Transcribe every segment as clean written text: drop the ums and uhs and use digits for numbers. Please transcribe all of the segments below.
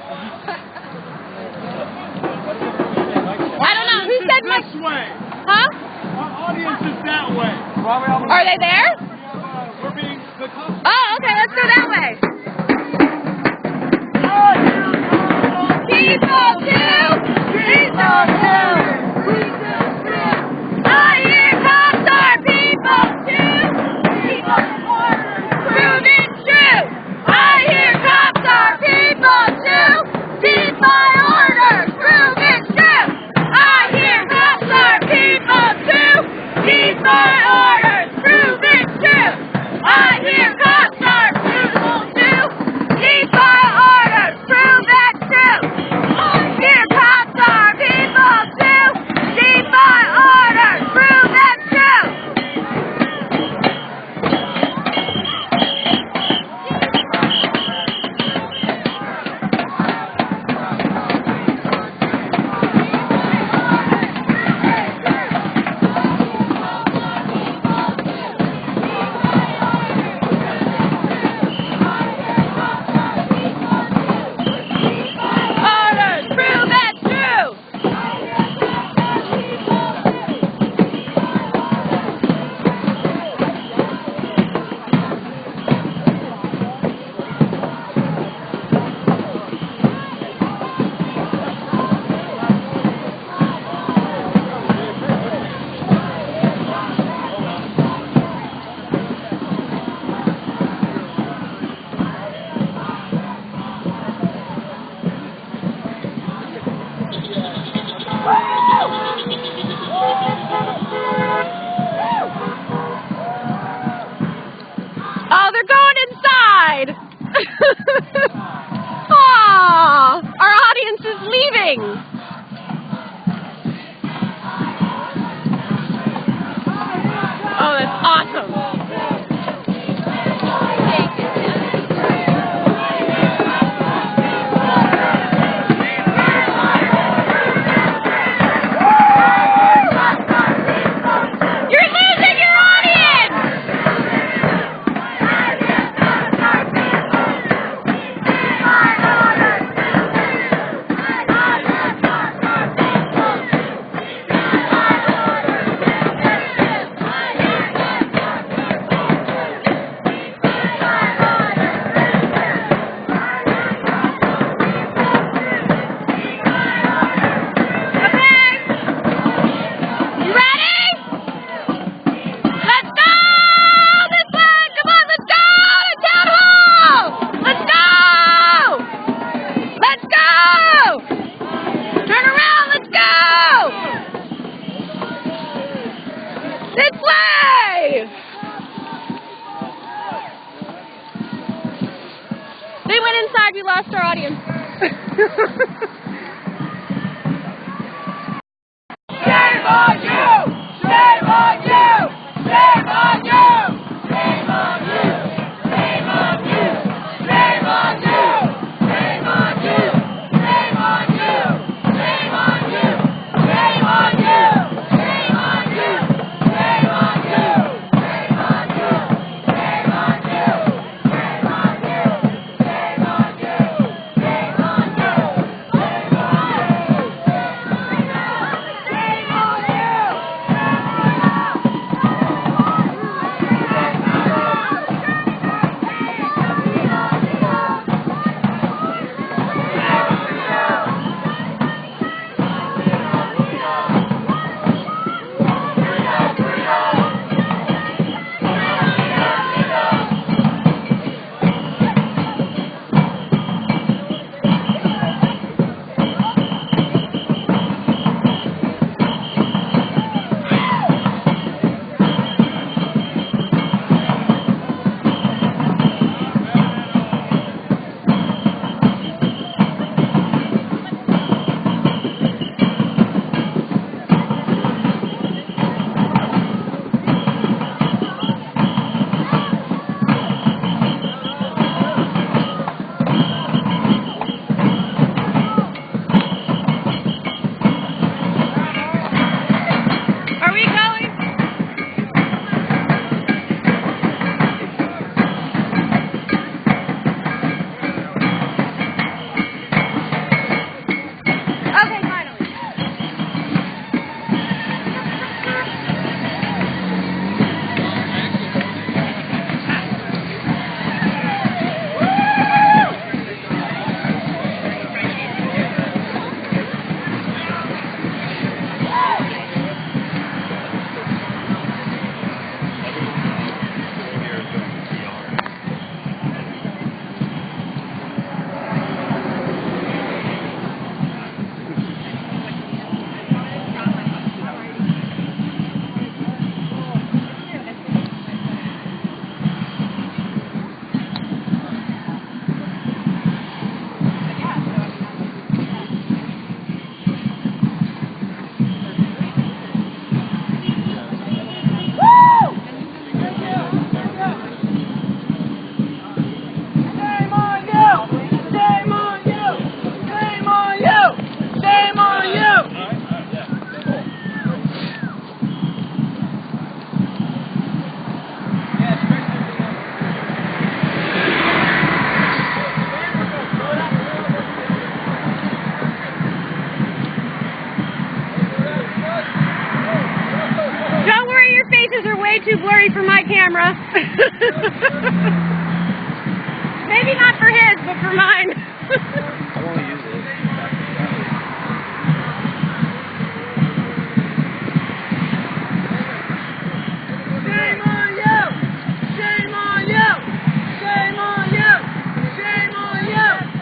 I don't know. Who said my... This way. Huh? Our audience is that way. Are they there? We're being... Oh, okay. Let's go that way. People too. People too. I hear cops are people too. People prove it true. I hear cops are people too. Keep my orders. Prove it true. I hear cops are people too. Keep my orders. Prove it true. I hear cops are people too. Keep my orders. Prove it true. I hear cops are people too. Keep my orders. Prove it true. Orders. Prove it true. Oh, they're going inside. Aw, our audience is leaving. Oh, that's awesome. You're losing your audience. You ready? Let's go! This way! Come on, let's go to Town Hall! Let's go! Let's go! Turn around, let's go! This way! They went inside, we lost our audience. Shame on you! Shame on you! Shame on you! Shame on you! Shame on you! Shame on you! Shame on you! Shame on you! Shame on you! Shame on you! Shame on you! Shame on you! Shame on you! Shame on you! Shame on you! Shame on you! Shame on you! way too blurry for my camera. Maybe not for his, but for mine. I won't use it. Shame on you! Shame on you! Shame on you! Shame on you!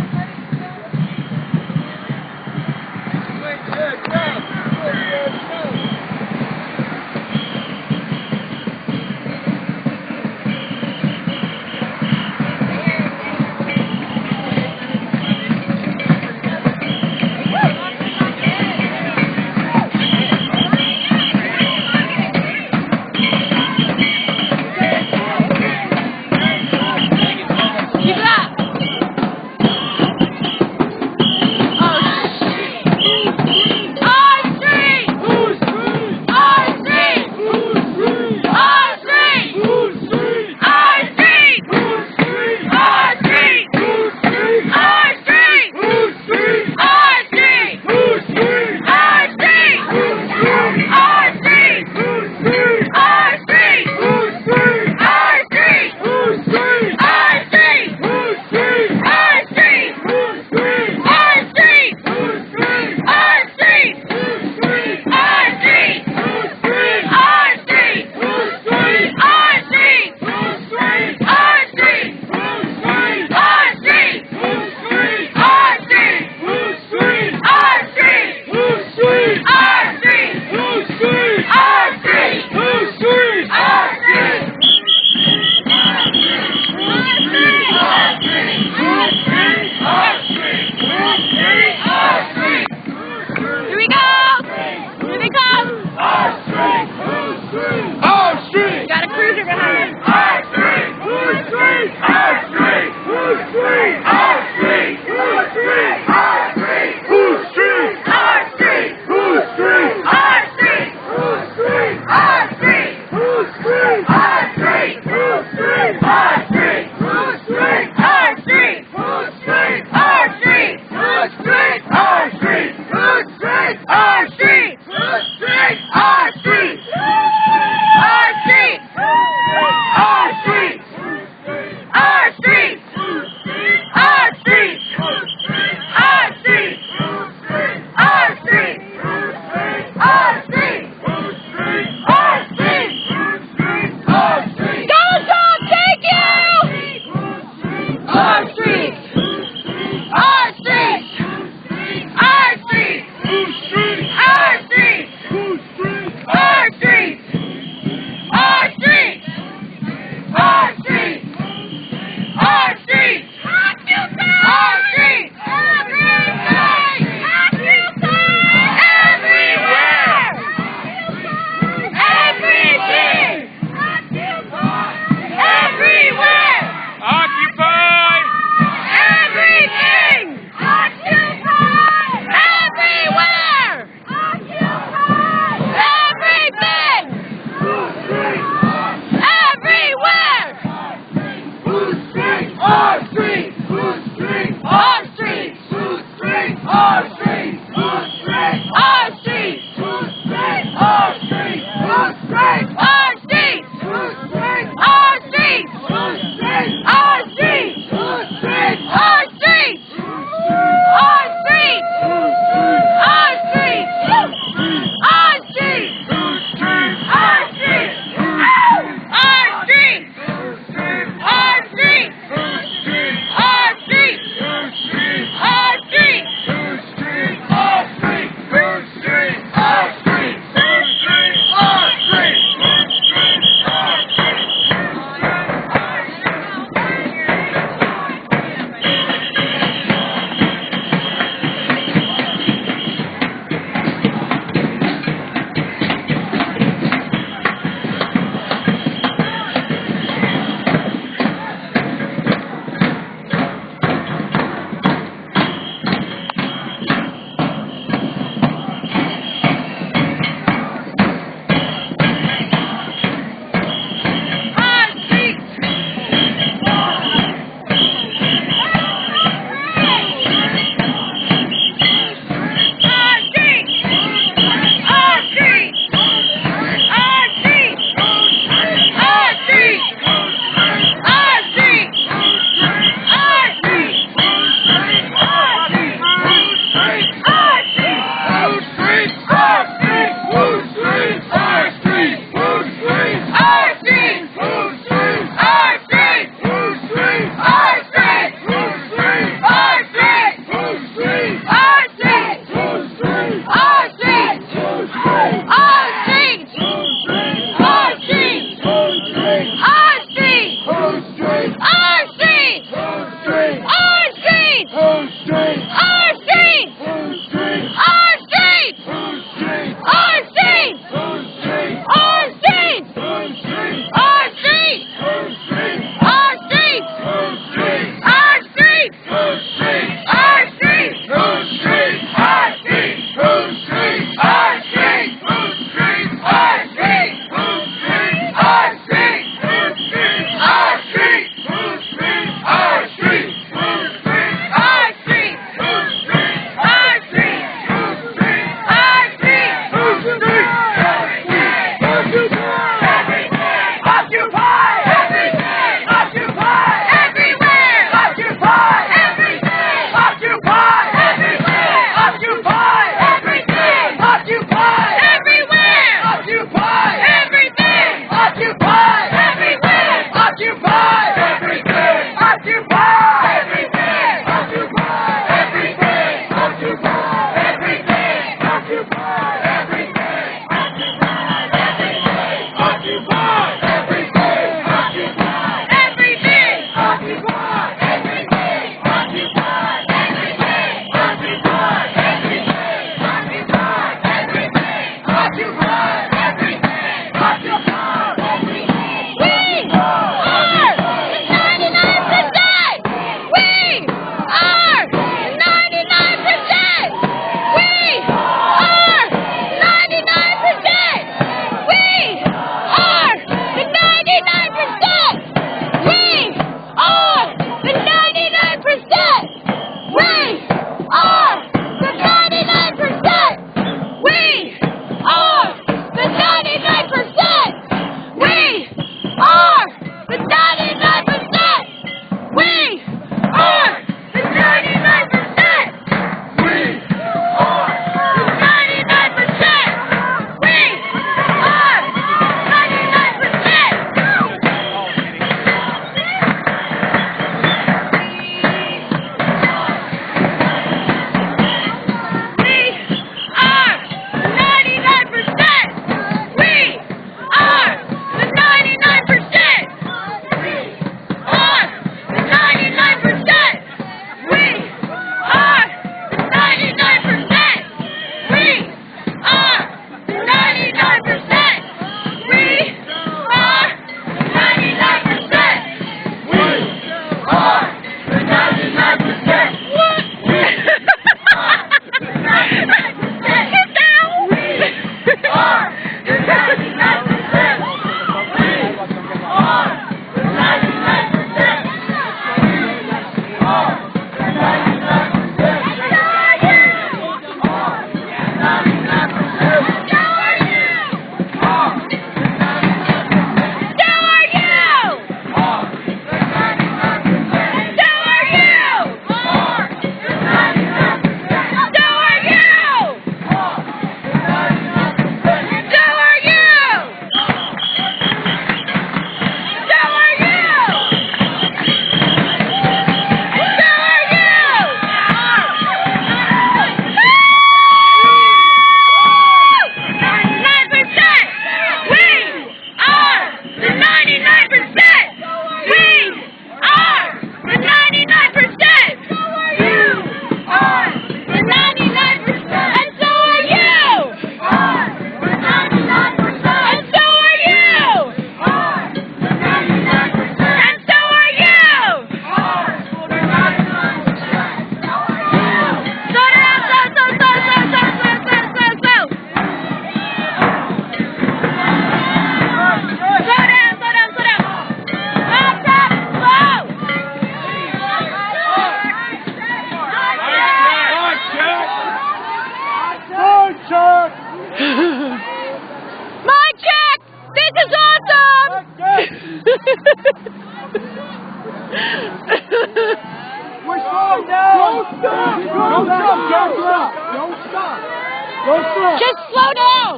Don't stop. Just slow down.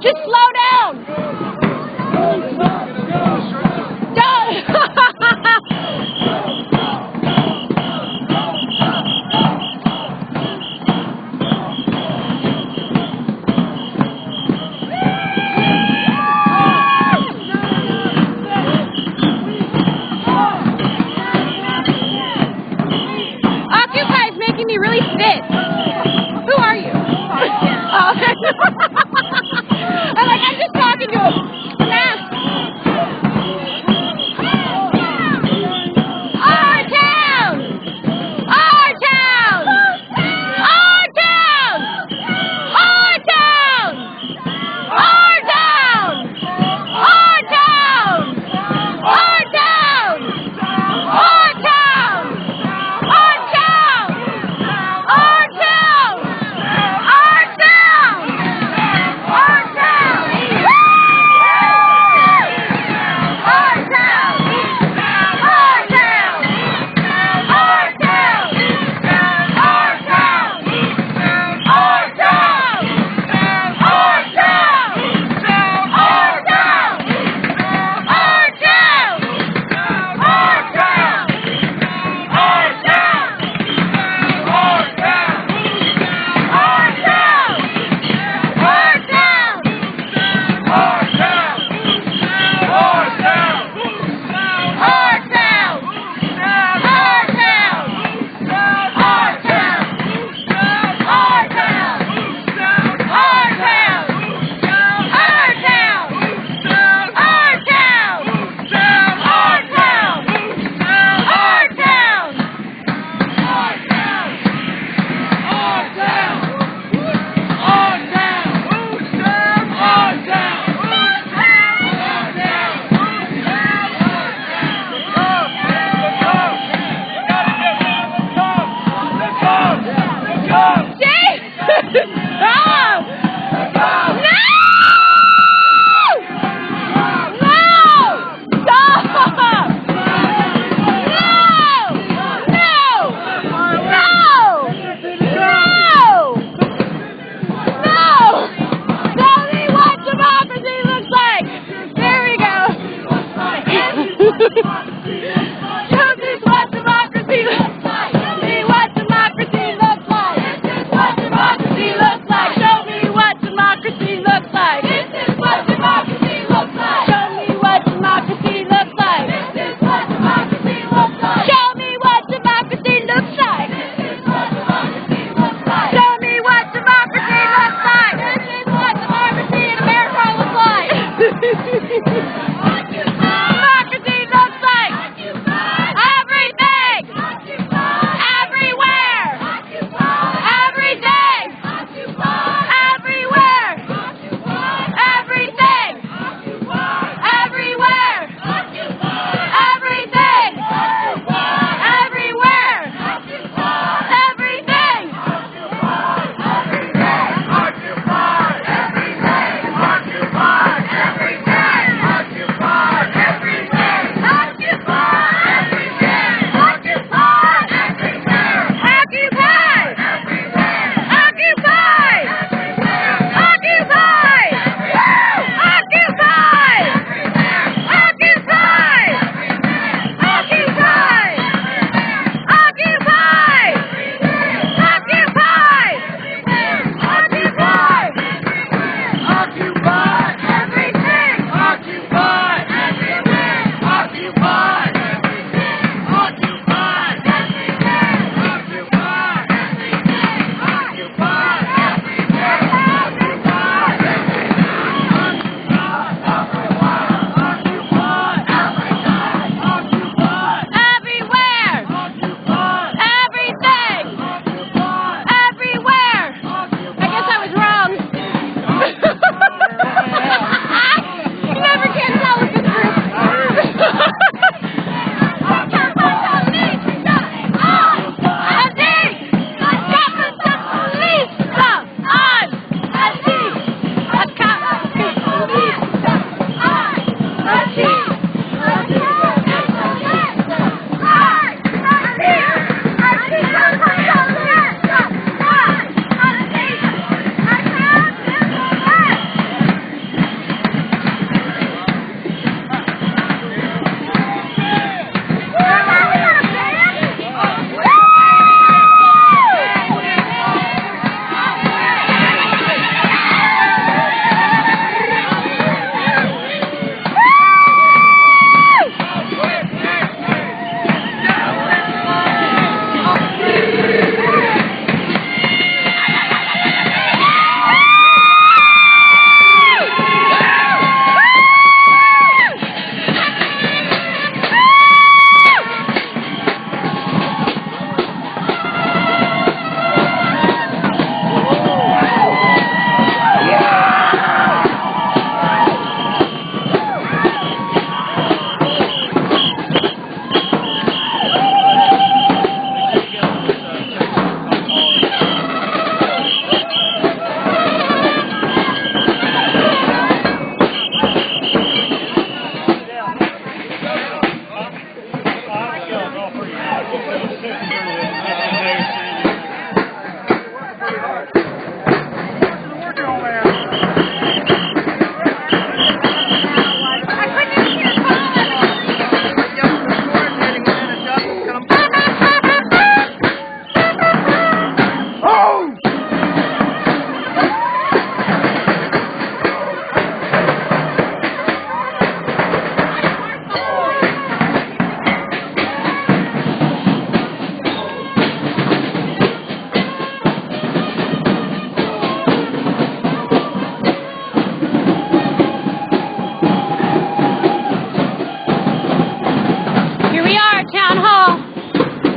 Just slow down. Occupy's making me really fit. Who are you? Oh, okay. I'm just talking to him.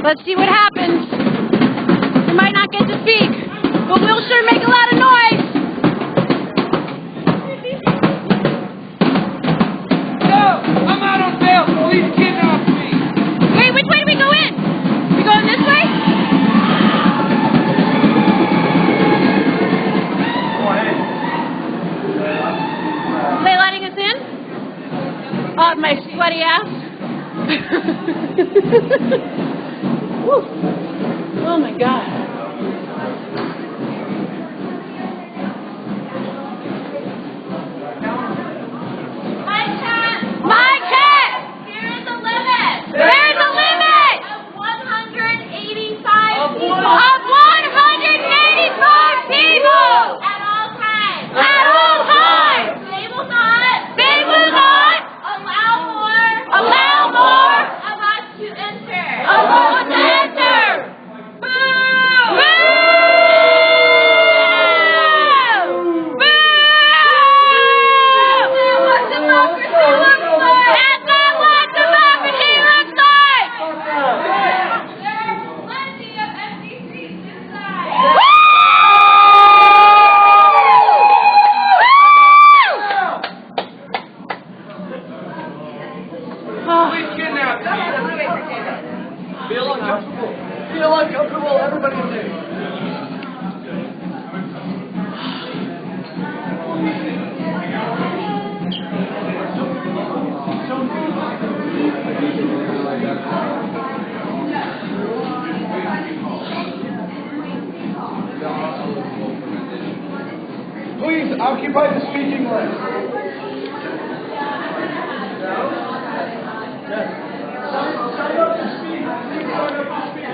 Let's see what happens. We might not get to speak, but we'll sure make a lot of noise. No, I'm out on bail. Police kidnapped me. Wait, which way do we go in? We going this way? They letting us in? Oh, my sweaty ass. Woo. Oh my God. My cat! Here is the limit! There's a limit! Of 185 people! Of 185 people! At all times! At all times! They will not allow more of us to enter! Of us to enter! Boo! Boo! Boo! That's not what democracy looks like! That's not what democracy looks like! There are plenty of empty seats inside! Police kidnapped me. Feel uncomfortable. Feel uncomfortable. Everybody say. Please occupy the speaking list. Sign up to speak. Sign up to speak.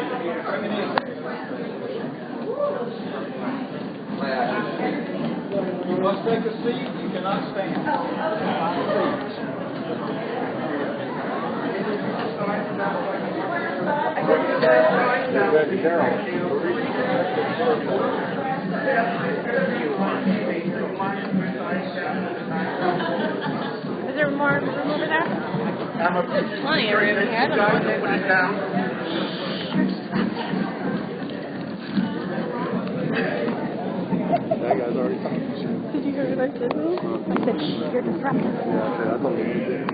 You must take a seat. You cannot stand. Is there more room over there? Plenty of room here. I don't know what they're doing. That guy's already talking shit. Did you hear what I said? I said, shh, you're disruptive. Yeah, I thought you did.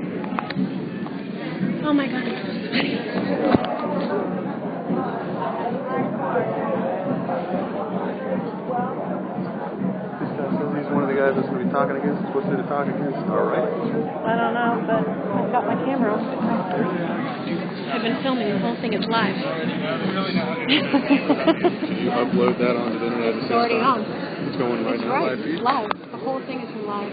Oh my God, I'm so sweaty. He's one of the guys that's going to be talking against, supposed to be talking against, all right? I don't know, but I've got my camera on. I've been filming. The whole thing is live. Can you upload that onto the internet? It's already on. It's going right now, live feed? It's live. The whole thing is live.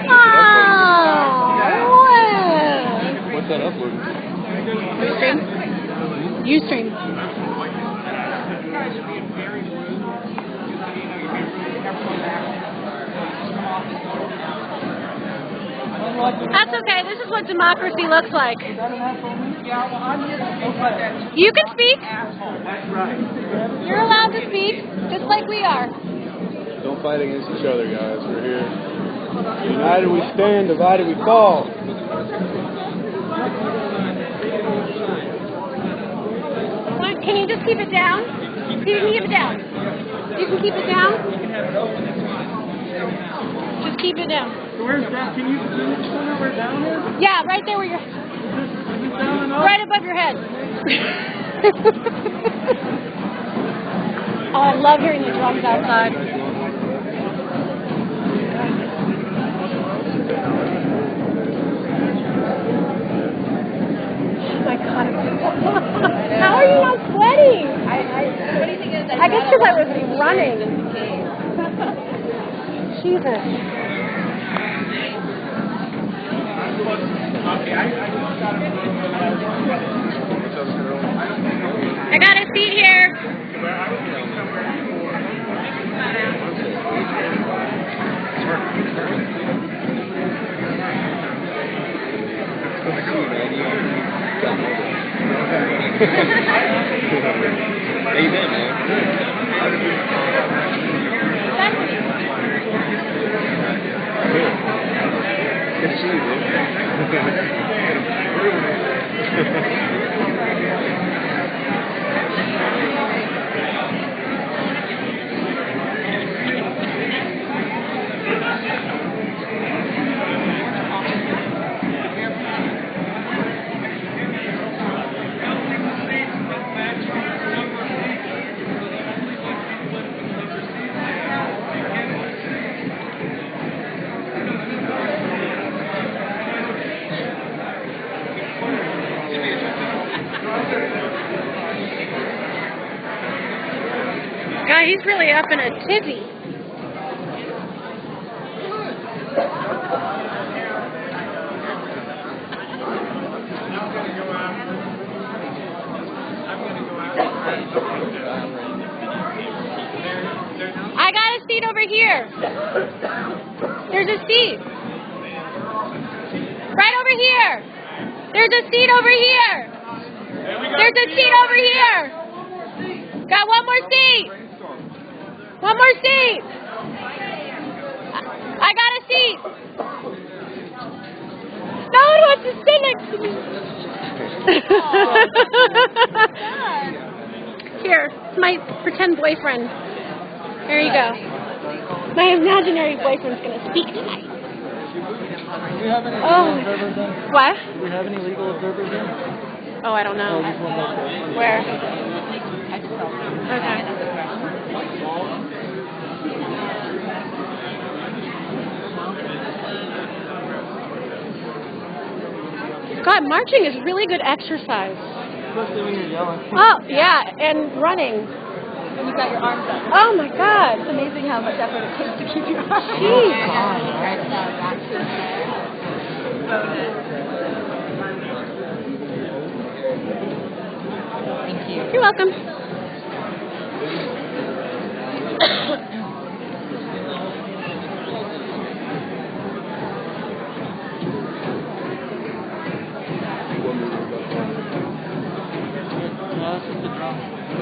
Oh! What's that uploading? Ustream. That's okay. This is what democracy looks like. You can speak. You're allowed to speak, just like we are. Don't fight against each other, guys. We're here. United we stand, divided we fall. Can you just keep it down? You can keep it down. You can keep it down. Just keep it down. Where's that? Can you tell me where down is? Yeah, right there where you're. Is it down enough? Right above your head. Oh, I love hearing the drums outside. Oh my God. How are you not sweating? What do you think is I guess because I was running. Jesus. I got a seat here. How you been, man? Good to see you, God, he's really up in a tizzy. I got a seat over here. There's a seat. Right over here. There's a seat over here. There's a seat over here. Got one more seat. One more seat. I got a seat. No one wants to sit next to me. Here, it's my pretend boyfriend. There you go. My imaginary boyfriend's going to speak tonight. Do we have any Oh. legal observers in? What? Do we have any legal observers in? Oh, I don't know. Where? Okay. God, marching is really good exercise. Especially when you're yelling. Oh, yeah, and running. And you've got your arms up. Oh, my God. It's amazing how much effort it takes to keep your arms up. Jeez. Thank you. You're welcome.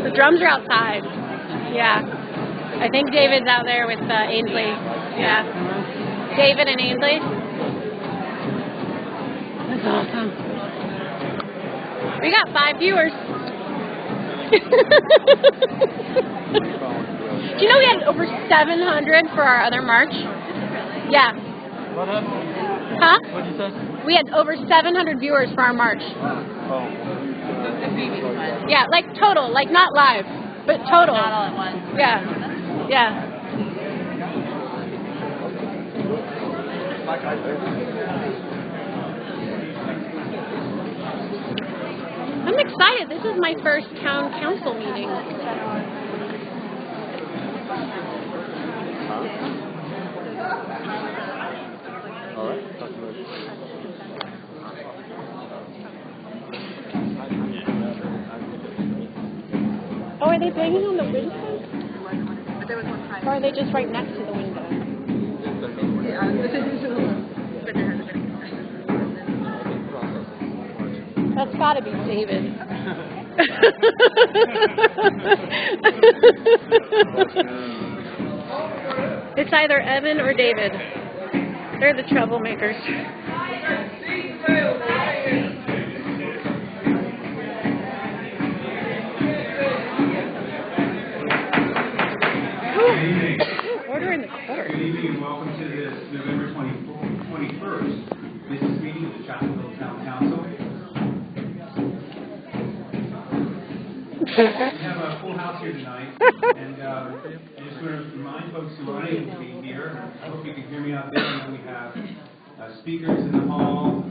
The drums are outside. Yeah. I think David's out there with Ainsley. Yeah. David and Ainsley. That's awesome. We got 5 viewers. Do you know we had over 700 for our other march? Yeah. What happened? Huh? What did you say? We had over 700 viewers for our march. Oh. Yeah, like total, like not live, but total. Not all at once. Yeah. Yeah. I'm excited. This is my first town council meeting. All right. Talk to you later. Oh, are they banging on the window? Or are they just right next to the window? That's gotta be David. It's either Evan or David. They're the troublemakers. Order in the court. Good evening and welcome to this November 21st business meeting of the Chapelville Town Council. We have a full house here tonight, and I just want to remind folks who are unable to be here, I hope you can hear me out there. We have speakers in the hall,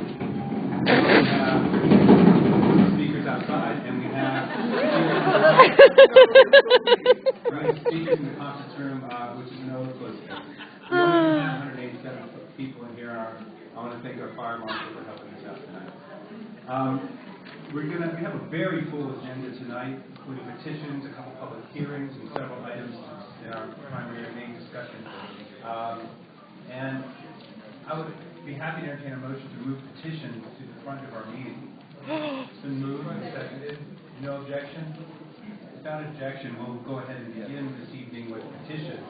speakers outside, and we have speakers in the conference room, which is an overflow space. We only have 187 people in here. I want to thank our fire marshal for helping us out tonight. We have a very full agenda tonight, including petitions, a couple public hearings, and several items in our primary and main discussion. And I would be happy to entertain a motion to move petitions to the front of our meeting. It's been moved and seconded. No objection? Without objection, we'll go ahead and begin this evening with petitions.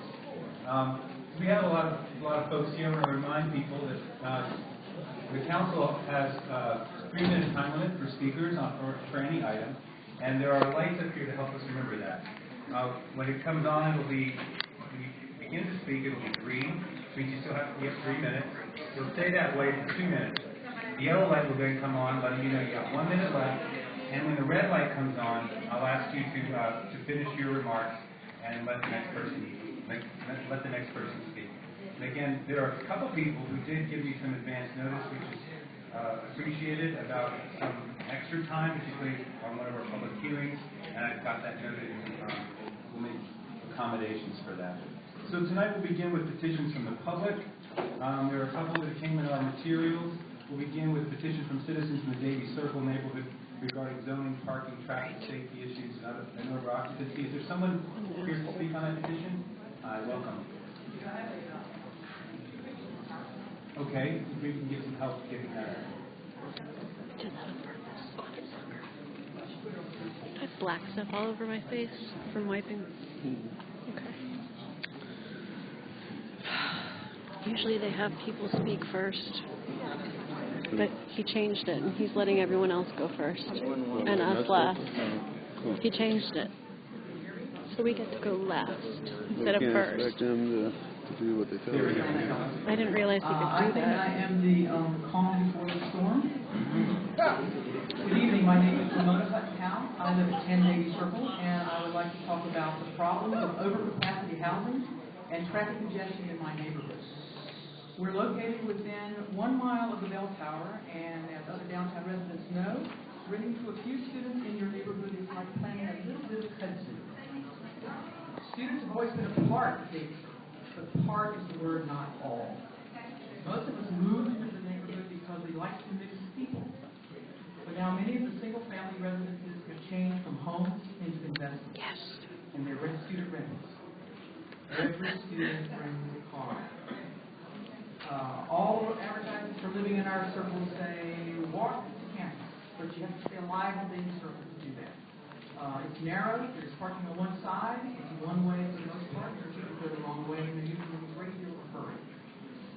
We have a lot of folks here. I want to remind people that the council has 3-minute time limit for speakers for any item, and there are lights up here to help us remember that. When it comes on, when you begin to speak, it will be green, which means you still have 3 minutes. It'll stay that way for 2 minutes. The yellow light will then come on, letting you know you got 1 minute left, and when the red light comes on, I'll ask you to finish your remarks and let the next person speak. And again, there are a couple people who did give me some advance notice, which is appreciated, about some extra time, particularly on one of our public hearings, and I've got that noted, and we'll make accommodations for that. So tonight we'll begin with petitions from the public. There are a couple that came in our materials. We'll begin with petitions from citizens in the Davie Circle neighborhood regarding zoning, parking, traffic safety issues, and over occupancy. Is there someone here to speak on that petition? Welcome. Okay, if we can get some help getting that. I have black stuff all over my face from wiping. Okay. Usually they have people speak first, but he changed it, and he's letting everyone else go first, and us last. He changed it, so we get to go last instead of first. Expect them to do what they tell you. I didn't realize he could do that. I am the calm before the storm. Good evening, my name is Ramona Hutton-Howe. I live at 10 Davie Circle, and I would like to talk about the problems of overcapacity housing and traffic congestion in my neighborhood. We're located within 1 mile of the bell tower, and as other downtown residents know, renting to a few students in your neighborhood is like planning a little bit of kudzu. Students have always been a part of Davie Circle, but part is the word, not all. Most of us moved into the neighborhood because we like to mix people. But now many of the single-family residences have changed from homes into investments. Yes. And they're student rentals. Every student brings a car. All the advertisements for living in our circle say, walk to campus, but you have to stay alive in the circle to do that. It's narrow, there's parking on one side, it's one way for the most part, there's people go the wrong way, and they're usually in a great deal of a hurry.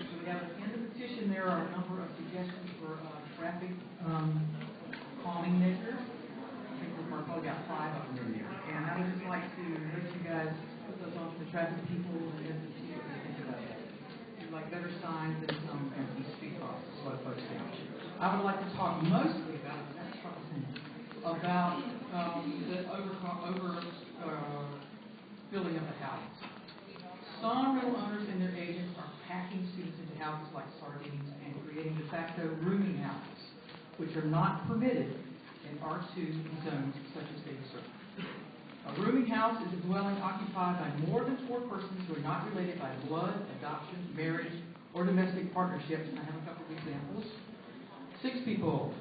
So we have at the end of the petition, there are a number of suggestions for traffic calming measures. I think we've probably got 5 of them in there. And I would just like to let you guys put those on to the traffic people and see what they think about that. Like better signs and some speed bumps to slow folks down. I would like to talk mostly about the filling of the houses. Some rental owners and their agents are packing students into houses like sardines and creating de facto rooming houses, which are not permitted in R2 zones such as Davie Circle. A rooming house is a dwelling occupied by more than 4 persons who are not related by blood, adoption, marriage, or domestic partnerships. And I have a couple of examples. 6 people,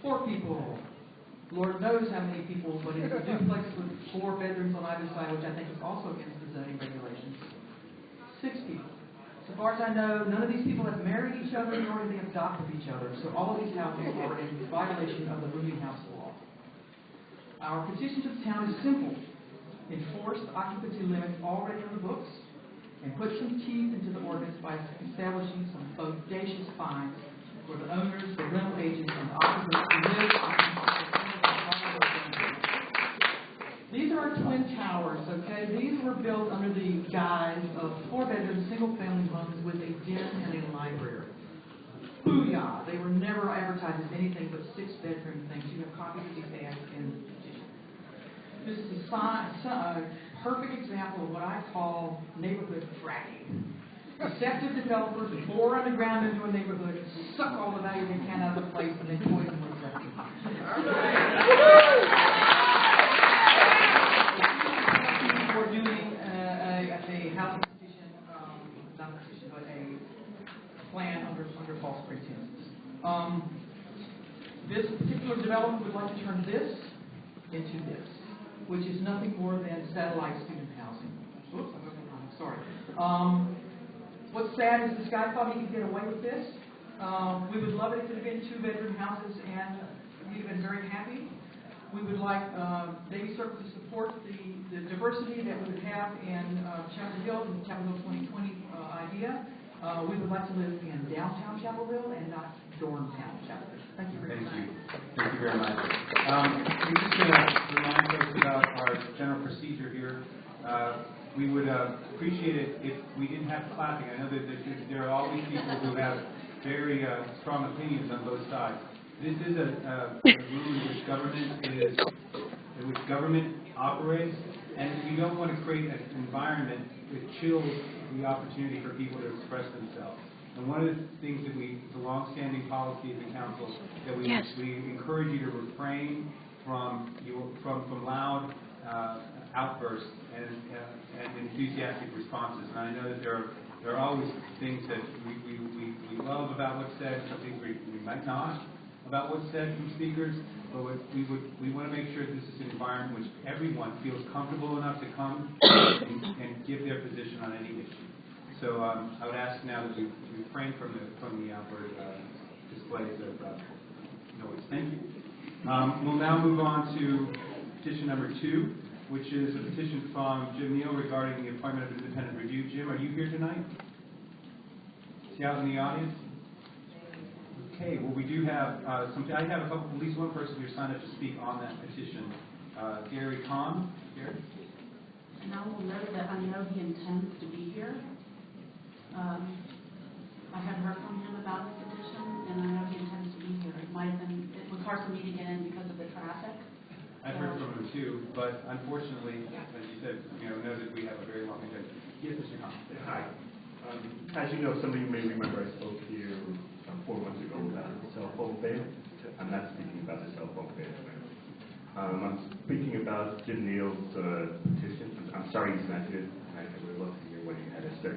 4 people, Lord knows how many people, but it's a duplex with 4 bedrooms on either side, which I think is also against the zoning regulations. 6 people. So far as I know, none of these people have married each other, nor have they adopted each other. So all of these houses are in violation of the rooming house law. Our petition to the town is simple. Enforce the occupancy limits already on the books and put some teeth into the ordinance by establishing some bodacious fines for the owners, the rental agents, and the occupants who live These are our twin towers, okay? These were built under the guise of 4-bedroom single-family homes with a den and a library. Booyah! They were never advertised as anything but 6-bedroom things. You have copies of these ads in the petition. This is a perfect example of what I call neighborhood fracking. Deceptive developers bore underground into a neighborhood, suck all the value they can out of the place, and then poison what's left behind. We're doing a housing petition, not a petition, but a plan under false pretenses. This particular development would like to turn this into this, which is nothing more than satellite student housing. Oops, I'm looking wrong. Sorry. What's sad is this guy thought he could get away with this. We would love it if it had been 2-bedroom houses, and we'd have been very happy. We would like Baby Circle to support the diversity that we would have in Chapel Hill, the Chapel Hill 2020 idea. We would like to live in downtown Chapel Hill and not dormtown Chapel Hill. Thank you very much. Thank you very much. We're just going to remind folks about our general procedure here. We would appreciate it if we didn't have clapping. I know that there are always people who have very strong opinions on both sides. This is a room in which government operates, and we don't want to create an environment that chills the opportunity for people to express themselves. And one of the things that it's a long-standing policy of the council that we encourage you to refrain from loud outbursts and enthusiastic responses. And I know that there are always things that we love about what's said, some things we might not about what's said from speakers, but we want to make sure this is an environment in which everyone feels comfortable enough to come and give their position on any issue. So I would ask now that we refrain from the outward displays of noise. Thank you. We'll now move on to petition number 2, which is a petition from Jim Neal regarding the appointment of independent review. Jim, are you here tonight? Is he out in the audience? Okay. Well, we do have I have at least one person who signed up to speak on that petition. Gary Kahn. Gary. And I will note that I know he intends to be here. I have heard from him about the petition, and I know he intends to be here. It was hard for me to get in because of the traffic. I've heard from him too, but unfortunately, as you said, know that we have a very long agenda. Yes, Mr. Kahn. Hi. As you know, some of you may remember I spoke to you 4 months ago about the cell phone ban. I'm not speaking about the cell phone ban tonight. I'm speaking about Jim Neal's petition. I'm sorry he's not here. I would love to hear what he had to say.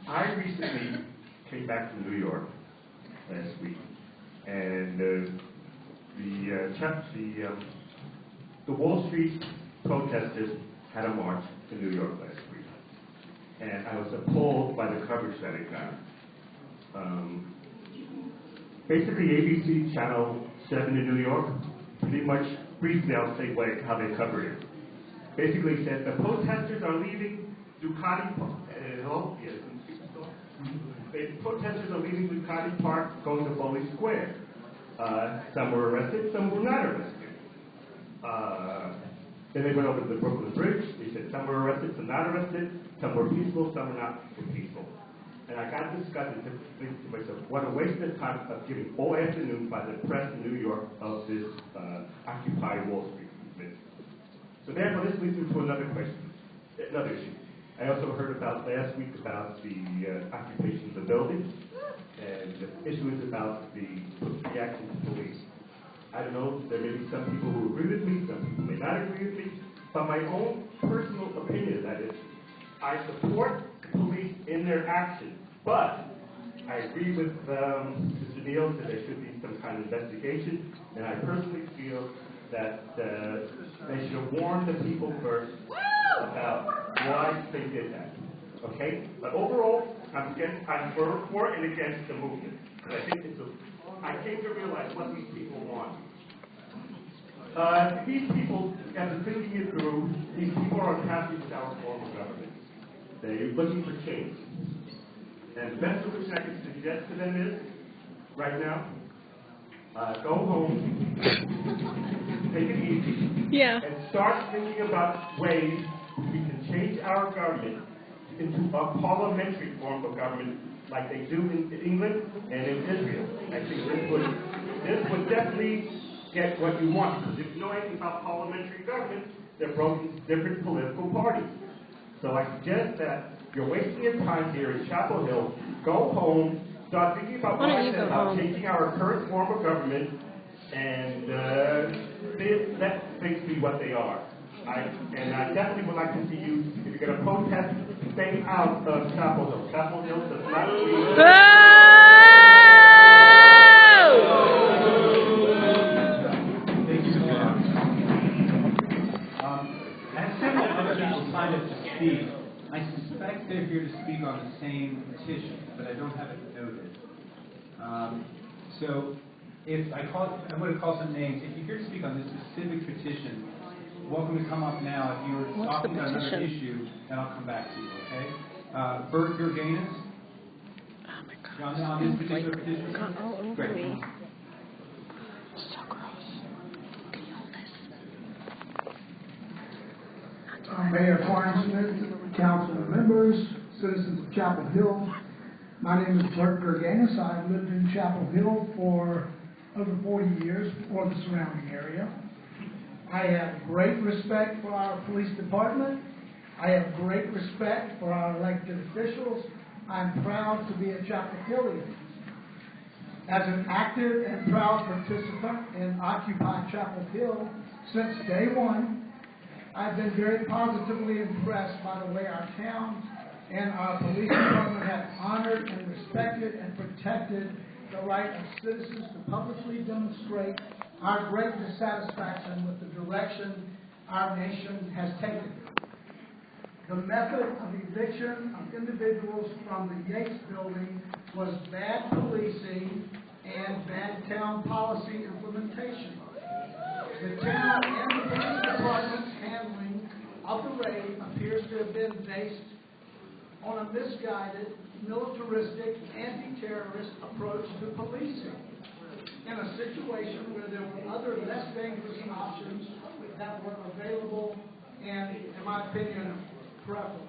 I recently came back from New York last week, and the Wall Street protesters had a march to New York last week, and I was appalled by the coverage that it got. Basically, ABC Channel 7 in New York, pretty much briefly I'll say how they covered it. Basically said the protesters are leaving Ducati Park. The protesters are leaving Ducati Park, going to Foley Square. Some were arrested, some were not arrested. Then they went over to the Brooklyn Bridge. They said some were arrested, some not arrested, some were peaceful, some were not peaceful. And I got disgusted to think to myself, what a waste of time of giving all afternoon by the press in New York of this Occupy Wall Street movement. So therefore, this leads me to another issue. I also heard about last week about the occupation of the building, and the issue is about the reaction to police. I don't know, there may be some people who agree with me, some people may not agree with me, but my own personal opinion, that is, I support the police in their action, but I agree with Mr. Neal that there should be some kind of investigation, and I personally feel that they should warn the people first about why they did that. Okay? But overall, I'm for and against the movement. Because I think I came to realize what these people want. These people, after thinking it through, these people are unhappy with our form of government. They're looking for change. And the best solution I can suggest to them is, right now, go home, take it easy, and start thinking about ways we can change our government into a parliamentary form of government like they do in England and in Israel. I think this would definitely get what you want, because if you know anything about parliamentary government, they're broken into different political parties. So I suggest that you're wasting your time here in Chapel Hill. Go home, start thinking about what I said about changing our current form of government, and let things be what they are. I definitely would like to see you, if you're going to protest, stay out of Chapel Hill. Chapel Hill does not agree. As several other people signed up to speak, I suspect they're here to speak on the same petition, but I don't have it noted. So, I'm going to call some names. If you're here to speak on this specific petition, welcome to come up now. If you were talking about another issue, then I'll come back to you, okay? Bert Gerganis? Oh my God. On this particular petition? All over Great. me. So gross. Can you hold this? Mayor Farnsmith, council members, citizens of Chapel Hill. My name is Bert Gerganis. I've lived in Chapel Hill for over 40 years, or the surrounding area. I have great respect for our police department. I have great respect for our elected officials. I'm proud to be a Chapel Hillian. As an active and proud participant in Occupy Chapel Hill since day one, I've been very positively impressed by the way our town and our police department have honored and respected and protected the right of citizens to publicly demonstrate our great dissatisfaction with the direction our nation has taken. The method of eviction of individuals from the Yates building was bad policing and bad town policy implementation. The town and the police department's handling of the raid appears to have been based on a misguided, militaristic, anti-terrorist approach to policing in a situation where there were other less dangerous options that were available and, in my opinion, preferable.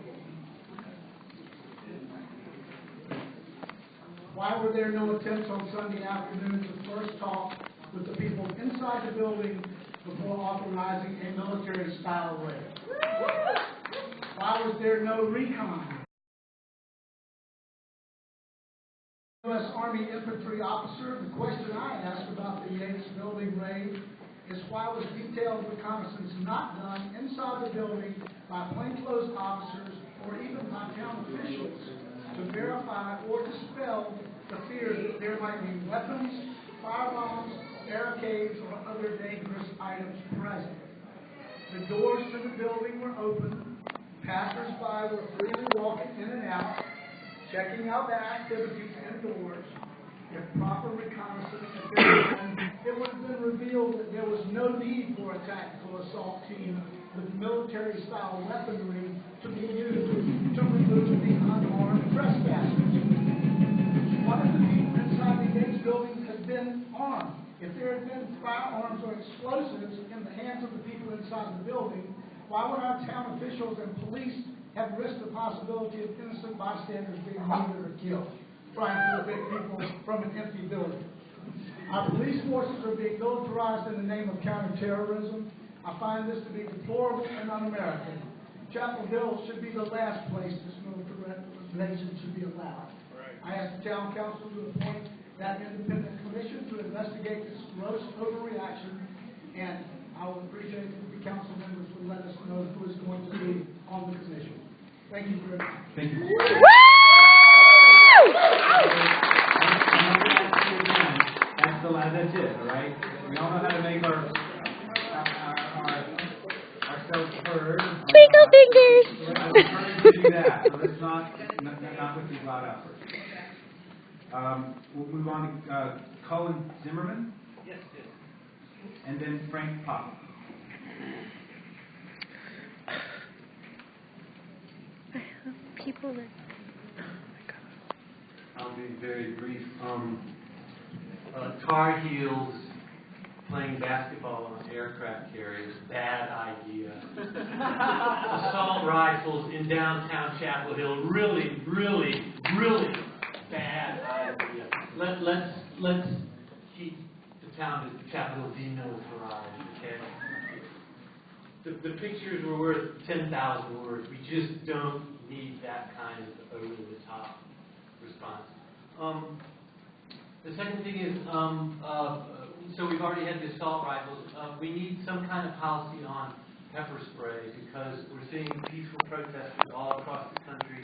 Why were there no attempts on Sunday afternoon to first talk with the people inside the building before authorizing a military-style raid? Why was there no recon? U.S. Army infantry officer, the question I asked about the Yates building raid is why was detailed reconnaissance not done inside the building by plainclothes officers or even by town officials to verify or dispel the fear that there might be weapons, firebombs, barricades, or other dangerous items present. The doors to the building were open. Passers-by were freely walking in and out, checking out the activities indoors. If proper reconnaissance had been done, it would have been revealed that there was no need for a tactical assault team with military-style weaponry to be used to remove the unarmed trespassers. What if the people inside the Yates building had been armed? If there had been firearms or explosives in the hands of the people inside the building, why would our town officials and police have risked the possibility of innocent bystanders being wounded or killed, trying to evict people from an empty building? Our police forces are being militarized in the name of counterterrorism. I find this to be deplorable and un-American. Chapel Hill should be the last place this militarization should be allowed. I ask the town council to appoint that independent commission to investigate this gross overreaction, and I would appreciate it if the council members would let us know who is going to be on the commission. Thank you very much. Thank you. That's it, all right? We all know how to make ourselves heard. Twinkle fingers! We're encouraged to do that, so let's not with these loud outbursts. We'll move on to Colin Zimmerman. Yes. And then Frank Pop. People that... I'll be very brief. Tar Heels playing basketball on aircraft carriers, bad idea. Assault rifles in downtown Chapel Hill, really, really, really bad idea. Let's keep the town of Chapel Hill demilitarized, okay? the pictures were worth 10,000 words. We just don't need that kind of over-the-top response. The second thing is, so we've already had the assault rifles. We need some kind of policy on pepper spray because we're seeing peaceful protesters all across the country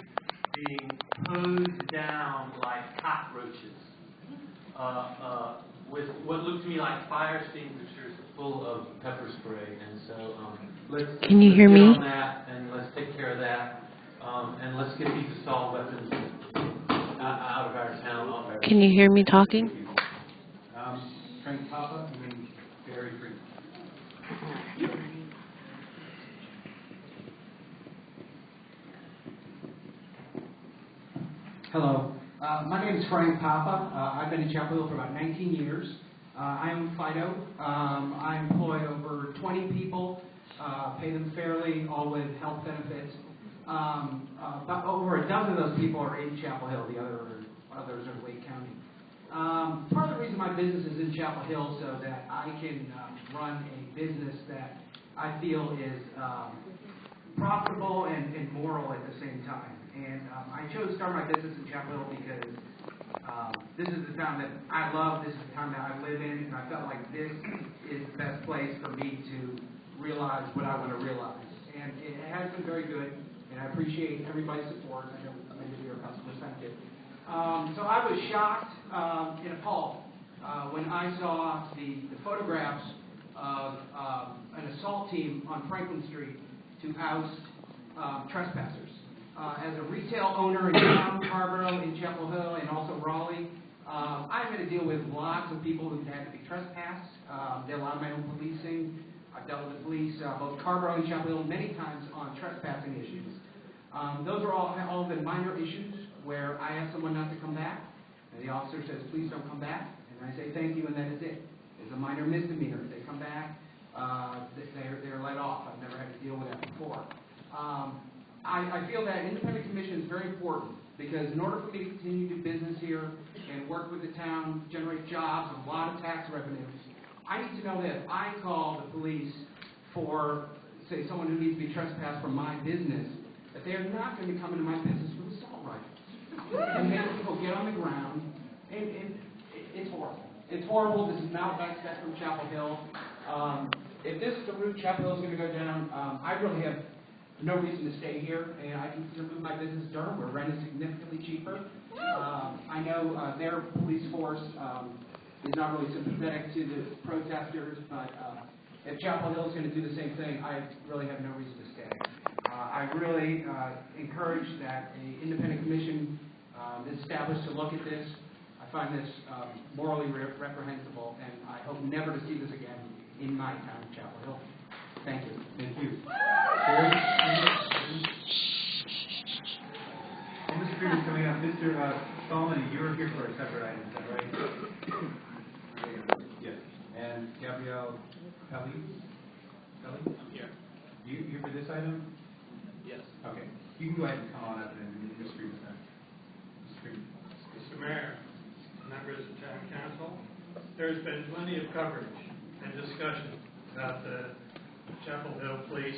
being hosed down like cockroaches with what look to me like fire extinguishers full of pepper spray. And so let's Can you hear get me? on that, and let's take care of that, and let's get these assault weapons out of our town. Off our Can you hear me talking? Frank Papa and then Barry Freeman. Hello. My name is Frank Papa. I've been in Chapel Hill for about 19 years. I'm FIDO. I employ over 20 people, pay them fairly, all with health benefits. About over a dozen of those people are in Chapel Hill. The others are in Wake County. Part of the reason my business is in Chapel Hill so that I can run a business that I feel is profitable and moral at the same time. And I chose to start my business in Chapel Hill because this is the town that I love, this is the town that I live in, and I felt like this is the best place for me to realize what I want to realize. And it has been very good, and I appreciate everybody's support. I know many of you are customers, thank you. So I was shocked and appalled when I saw the photographs of an assault team on Franklin Street to oust trespassers. As a retail owner in town, Scarborough, in Chapel Hill, and also Raleigh, I've had to deal with lots of people who've had to be trespassed. Did a lot of my own policing. I've dealt with the police, both Scarborough and Chapel Hill, many times on trespassing issues. Those are all been minor issues where I ask someone not to come back, and the officer says, please don't come back, and I say thank you, and that is it. It's a minor misdemeanor. If they come back, they're let off. I've never had to deal with that before. I feel that independent commission is very important because in order for me to continue to do business here and work with the town, generate jobs, and a lot of tax revenues, I need to know that if I call the police for, say, someone who needs to be trespassed from my business, that they are not going to be coming to my business with assault rifles. And make people get on the ground, and it's horrible. It's horrible. This is not what I expect from Chapel Hill. If this is the route Chapel Hill is going to go down, I really have no reason to stay here, and I can move my business to Durham, where rent is significantly cheaper. I know their police force is not really sympathetic to the protesters, but if Chapel Hill is going to do the same thing, I really have no reason to stay. I really encourage that an independent commission is established to look at this. I find this morally reprehensible, and I hope never to see this again in my town, Chapel Hill. Thank you. Thank you. Mr. Freeman's coming up. Mr. Solomon, you were here for a separate item, is that right? Yes. And Gabrielle Kelly? I'm here. You here for this item? Yes. Okay. You can go ahead and come on up and Mr. Freeman's next. Mr. Freeman. Mr. Mayor, members of town council, there's been plenty of coverage and discussion about the Chapel Hill police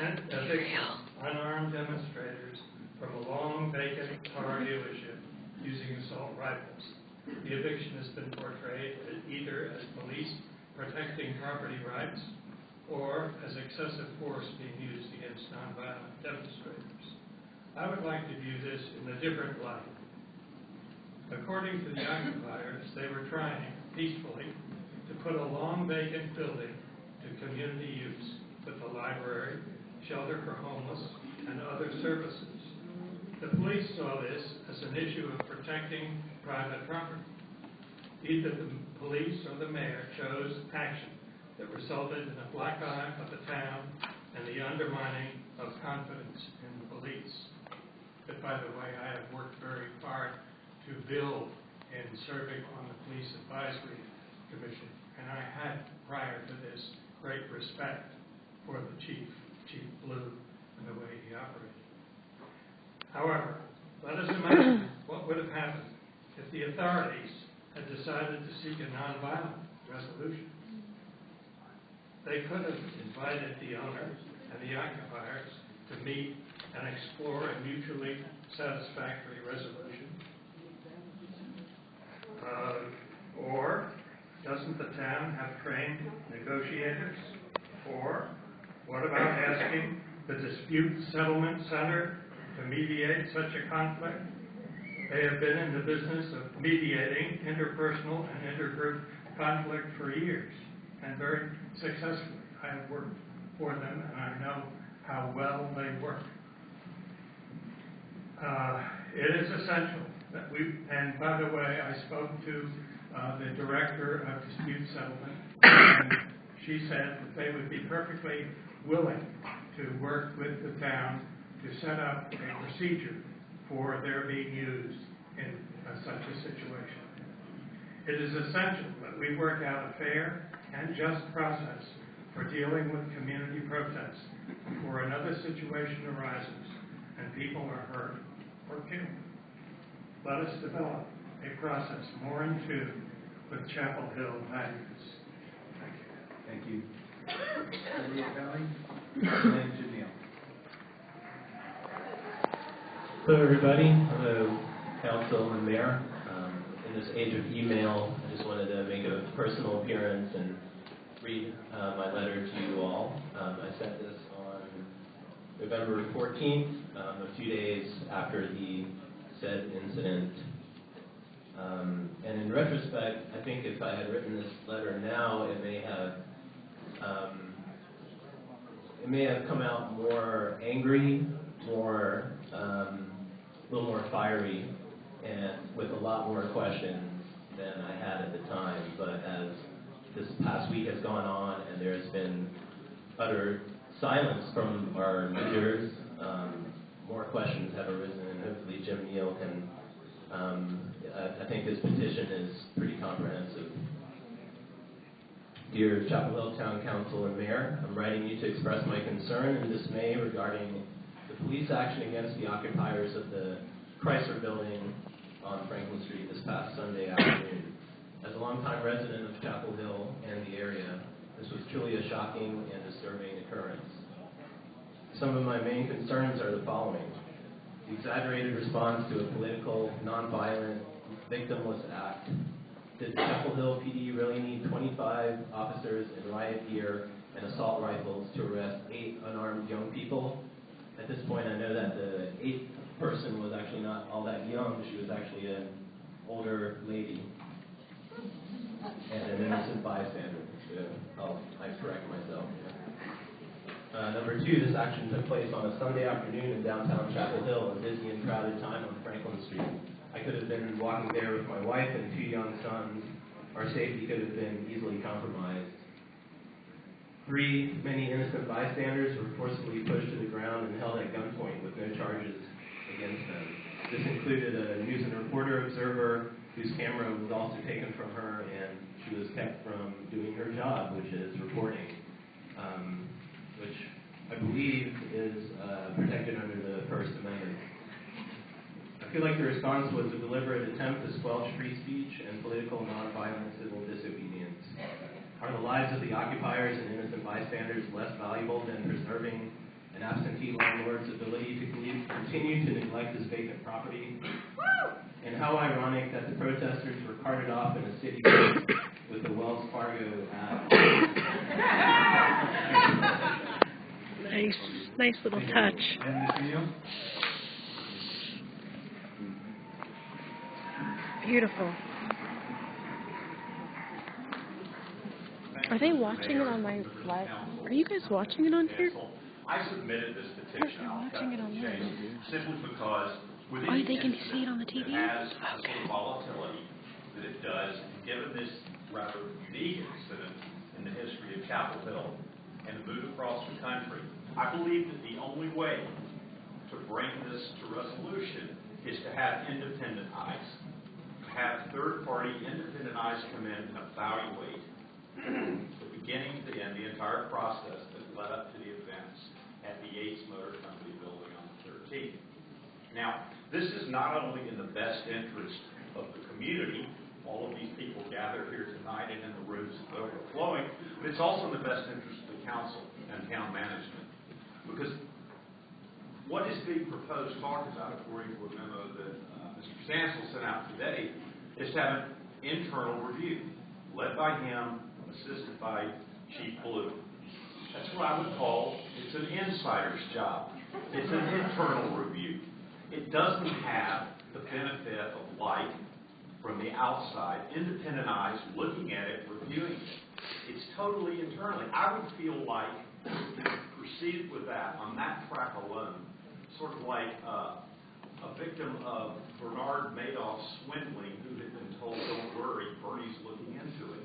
and evicting unarmed demonstrators from a long vacant car dealership using assault rifles. The eviction has been portrayed either as police protecting property rights or as excessive force being used against nonviolent demonstrators. I would like to view this in a different light. According to the occupiers, they were trying peacefully to put a long vacant building to community use with a library, shelter for homeless, and other services. The police saw this as an issue of protecting private property. Either the police or the mayor chose action that resulted in a black eye of the town and the undermining of confidence in the police. But by the way, I have worked very hard to build in serving on the Police Advisory Commission, and I had, prior to this, great respect for the Chief Blue, and the way he operated. However, let us imagine what would have happened if the authorities had decided to seek a nonviolent resolution. they could have invited the owner and the occupiers to meet and explore a mutually satisfactory resolution. Or doesn't the town have trained negotiators? Or what about asking the Dispute Settlement Center to mediate such a conflict? They have been in the business of mediating interpersonal and intergroup conflict for years, and very successfully. I have worked for them, and I know how well they work. It is essential that and by the way, I spoke to the director of dispute settlement, and she said that they would be perfectly willing to work with the town to set up a procedure for their being used in such a situation. It is essential that we work out a fair and just process for dealing with community protests before another situation arises and people are hurt or killed. Let us develop a process more in tune with Chapel Hill values. Thank you. Maria Kelly, and Janelle. Hello, everybody. Hello, Council and Mayor. In this age of email, I just wanted to make a personal appearance and read my letter to you all. I sent this on November 14th, a few days after the said incident. And in retrospect, I think if I had written this letter now, it may have come out more angry, a little more fiery, and with a lot more questions than I had at the time. But as this past week has gone on and there's been utter silence from our leaders, more questions have arisen, and hopefully Jim Neal can, I think his petition is pretty comprehensive. Dear Chapel Hill Town Council and Mayor, I'm writing you to express my concern and dismay regarding the police action against the occupiers of the Chrysler building on Franklin Street this past Sunday afternoon. As a longtime resident of Chapel Hill and the area, this was truly a shocking and disturbing occurrence. Some of my main concerns are the following. The exaggerated response to a political, nonviolent, victimless act. Did Chapel Hill PD really need 25 officers in riot gear and assault rifles to arrest 8 unarmed young people? At this point, I know that the 8th person was actually not all that young. She was actually an older lady and an innocent bystander. So I correct myself. Number 2, this action took place on a Sunday afternoon in downtown Chapel Hill, a busy and crowded time on Franklin Street. I could have been walking there with my wife and 2 young sons. Our safety could have been easily compromised. 3, many innocent bystanders were forcibly pushed to the ground and held at gunpoint with no charges against them. This included a news and reporter observer whose camera was also taken from her, and she was kept from doing her job, which is reporting, which I believe is protected under the First Amendment. I feel like the response was a deliberate attempt to squelch free speech and political nonviolent civil disobedience. Are the lives of the occupiers and innocent bystanders less valuable than preserving an absentee landlord's ability to continue to neglect his vacant property? And how ironic that the protesters were carted off in a city with the Wells Fargo ad. Nice little touch. Beautiful. Are they watching it on my live? Are you guys watching it on here? I submitted this petition. They're watching it on there. Simply because within Oh, they can see it on the TV? it has the sort of volatility that it does, given this rather unique incident in the history of Chapel Hill and the move across the country. I believe that the only way to bring this to resolution is to have independent eyes, to have third-party independent eyes come in and evaluate the beginning to the end, the entire process that led up to the events at the Yates Motor Company building on the 13th. Now, this is not only in the best interest of the community all of these people gathered here tonight and in the rooms overflowing, but it's also in the best interest of the council and town management. Because what is being proposed, talked about, according to a memo that Mr. Stansel sent out today, is to have an internal review, led by him, assisted by Chief Blue. That's what I would call, it's an insider's job. It's an internal review. It doesn't have the benefit of light from the outside, independent eyes looking at it, reviewing it. It's totally internally. I would feel like, proceed with that, on that track alone, sort of like a victim of Bernard Madoff's swindling who had been told, don't worry, Bernie's looking into it.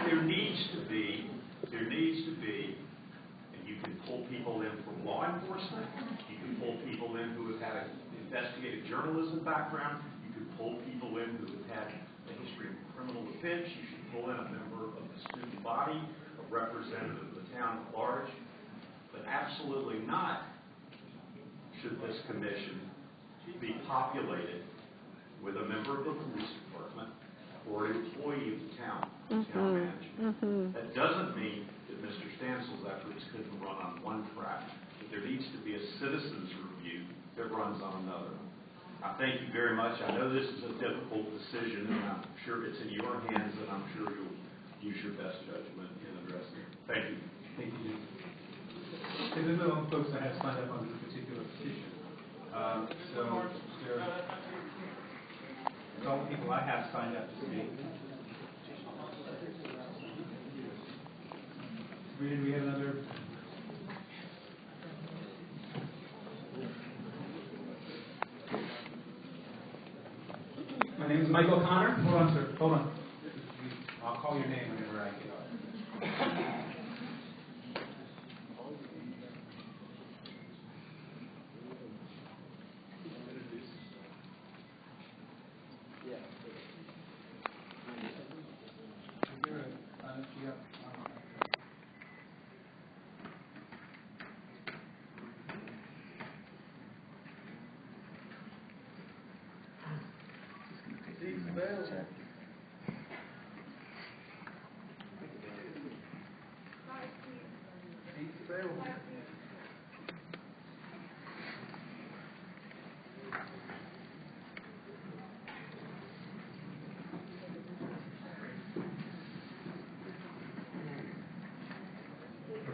There needs to be, and you can pull people in from law enforcement, you can pull people in who have had an investigative journalism background, you can pull people in who have had a history of criminal offense, you should pull in a member of the student body, a representative of the town at large, but absolutely not should this commission be populated with a member of the police department or an employee of the town management. That doesn't mean that Mr. Stansel's efforts couldn't run on one track, but there needs to be a citizens review that runs on another. I thank you very much. I know this is a difficult decision, and I'm sure it's in your hands, and I'm sure you'll use your best judgment in addressing it. Thank you. Thank you. There's a number of folks that have signed up on this particular petition. So there's all the people I have signed up to speak. Rita, do we have another? My name is Michael Connor. Hold on, sir. Hold on. I'll call your name whenever I get up.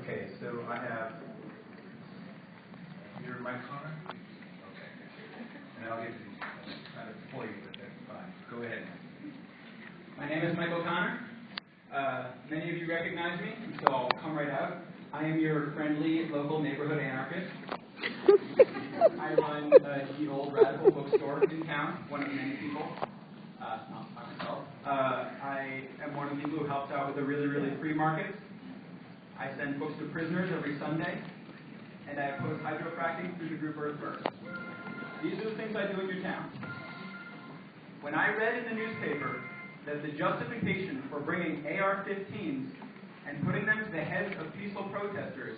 Okay, so I have, you're Mike Connor? Okay. And I'll get to kind of for you, but that's fine. Go ahead. My name is Michael Connor. Many of you recognize me, so I'll come right out. I am your friendly local neighborhood anarchist. I run the old Radical bookstore in town, one of many people. Not myself. I am one of the people who helps out with the really, really free markets. I send books to prisoners every Sunday, and I oppose hydrofracking through the group Earthburst. These are the things I do in your town. When I read in the newspaper that the justification for bringing AR-15s and putting them to the heads of peaceful protesters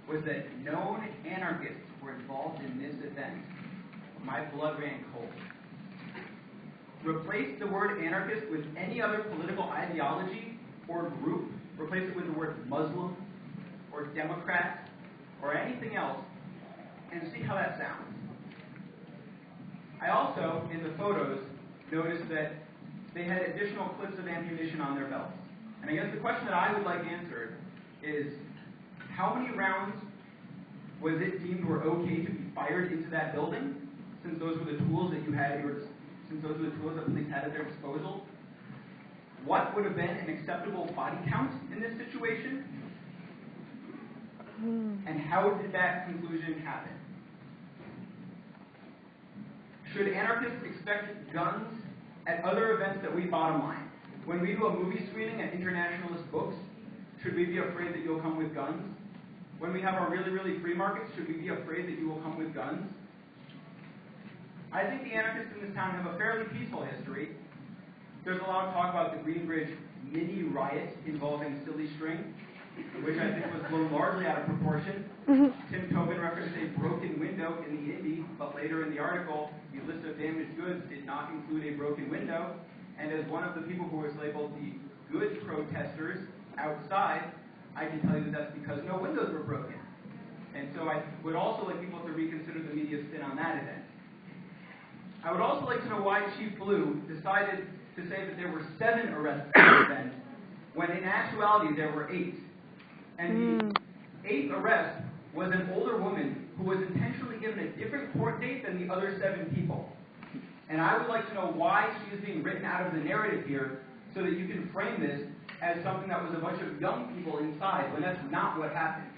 was that known anarchists were involved in this event, my blood ran cold. Replace the word anarchist with any other political ideology or group. Replace it with the word Muslim or Democrat or anything else and see how that sounds. I also, in the photos, noticed that they had additional clips of ammunition on their belts. And I guess the question that I would like answered is, how many rounds was it deemed were okay to be fired into that building, since those were the tools that since those were the tools that police had at their disposal? What would have been an acceptable body count in this situation? And how did that conclusion happen? Should anarchists expect guns at other events that we bottom line? When we do a movie screening at Internationalist Books, should we be afraid that you'll come with guns? When we have our really, really free markets, should we be afraid that you will come with guns? I think the anarchists in this town have a fairly peaceful history. There's a lot of talk about the Greenbridge mini riot involving silly string, which I think was blown largely out of proportion. Tim Tobin referenced a broken window in the Indy, but later in the article, the list of damaged goods did not include a broken window, And as one of the people who was labeled the good protesters outside, I can tell you that that's because no windows were broken. And so I would also like people to reconsider the media spin on that event. I would also like to know why Chief Blue decided to say that there were 7 arrests at the event, when in actuality there were 8. And the 8th arrest was an older woman who was intentionally given a different court date than the other 7 people. And I would like to know why she is being written out of the narrative here, so that you can frame this as something that was a bunch of young people inside, when that's not what happened.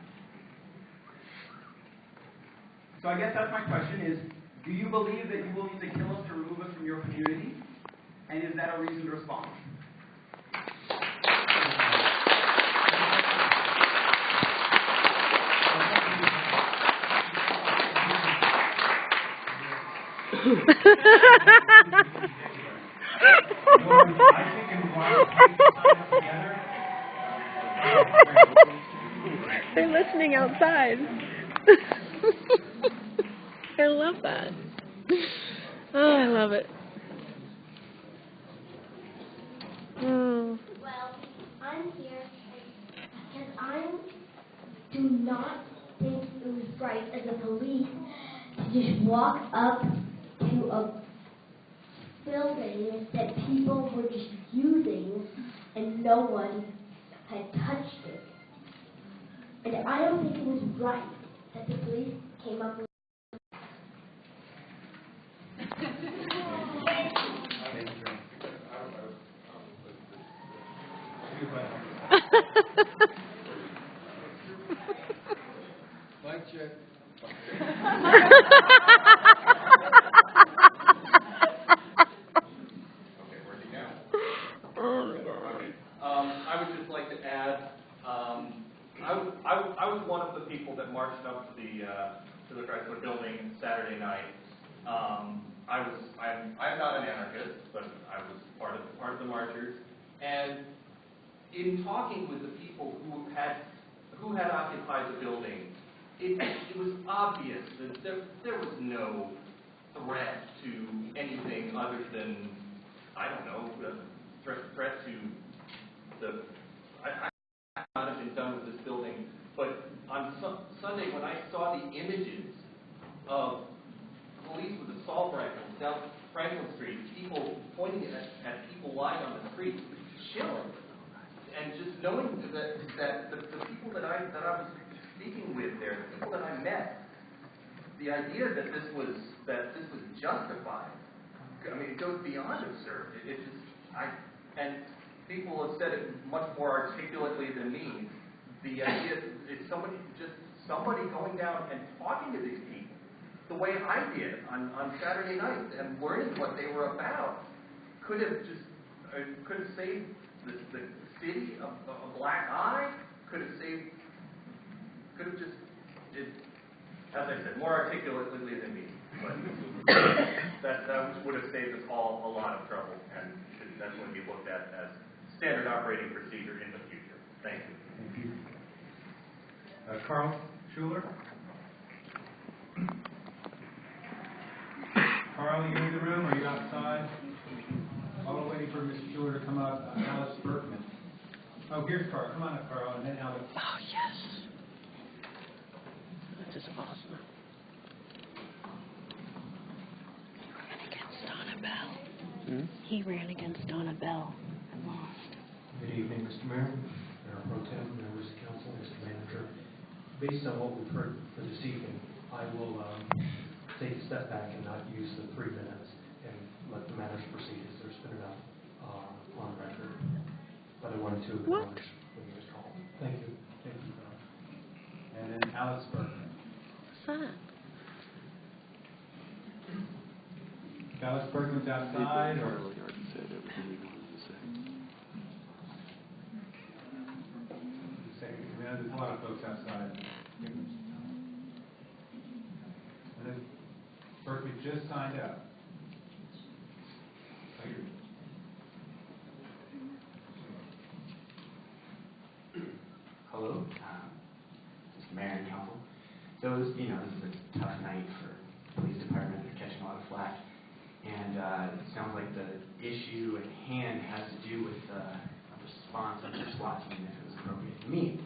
So I guess that's my question is, do you believe that you will need to kill us to remove us from your community? And is that a reasoned response? They're listening outside. I love that. Oh, I love it. Well, I'm here because I do not think it was right as a police to just walk up to a building that people were just using and no one had touched it. And I don't think it was right that the police came up with Mic check. I would just like to add, I was one of the people that marched up to the Chrysler Building Saturday night. I'm not an anarchist, but I was part of the marchers. And in talking with the people who had occupied the building, it was obvious that there was no threat to anything other than, I don't know, threat to the. I might have been done with this building, but on Sunday when I saw the images of police with assault rifles down Franklin Street, people pointing at people lying on the street, chilling, and just knowing that the people that I was speaking with there, the people that I met, the idea that this was justified, I mean, it goes beyond absurd. And people have said it much more articulately than me. The idea is somebody going down and talking to these people the way I did on Saturday night and learning what they were about could have saved the city a black eye. Could have just, as I said, more articulately than me. But that would have saved us all a lot of trouble, and should definitely be looked at as standard operating procedure in the future. Thank you. Thank you. Carl Schuler? Carl, you in the room or are you outside? While we're waiting for Mr. Schuler to come up, Alice Berkman. Oh, here's Carl. Come on up, Carl, and then Alex. Oh, yes. This is awesome. He ran against Donna Bell and lost. Good evening, Mr. Mayor, Mayor Pro Tem, members of council, Mr. Manager. Based on what we've heard for this evening, I will take a step back and not use the 3 minutes and let the matters proceed as there's been enough on record. But I wanted to acknowledge when you was called. Thank you. Thank you, Carl. And then Alice Berkman. What's that? Alice Berkman's outside, or? There's a lot of folks outside. And then Berkman just signed up. Hello, Mr. Mayor and Council. So, this is a tough night for the police department. They're catching a lot of flack. And it sounds like the issue at hand has to do with a response of the SWAT team if it was appropriate to me.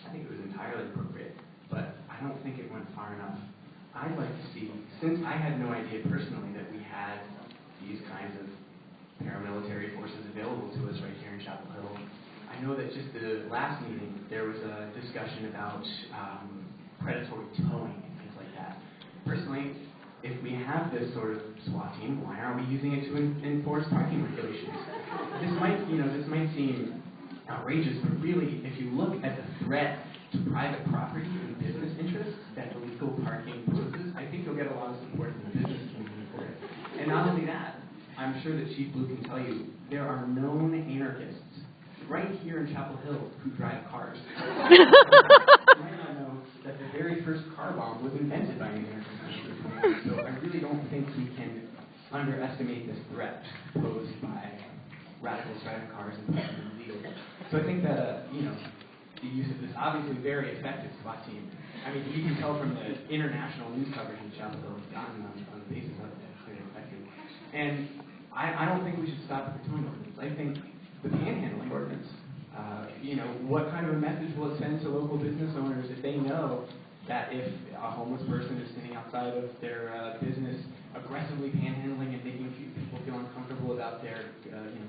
I think it was entirely appropriate, but I don't think it went far enough. I'd like to see, since I had no idea personally that we had these kinds of paramilitary forces available to us right here in Chapel Hill, I know that just the last meeting there was a discussion about predatory towing and things like that. Personally, if we have this sort of SWAT team, why aren't we using it to enforce parking regulations? This might seem outrageous, but really, if you look at the threat to private property and business interests that illegal parking poses, I think you'll get a lot of support from the business community for it. And not only that, I'm sure that Chief Blue can tell you, there are known anarchists right here in Chapel Hill who drive cars. You might not know that the very first car bomb was invented by an anarchist. So I really don't think we can underestimate this threat posed by radicals driving cars and parking illegally. So I think that, the use of this obviously very effective SWAT team. I mean, you can tell from the international news coverage in Chapel Hill has gotten on the basis of it that it's very effective. And I don't think we should stop at the towing ordinance. I think the panhandling ordinance, what kind of a message will it send to local business owners if they know that if a homeless person is sitting outside of their business aggressively panhandling and making people feel uncomfortable about their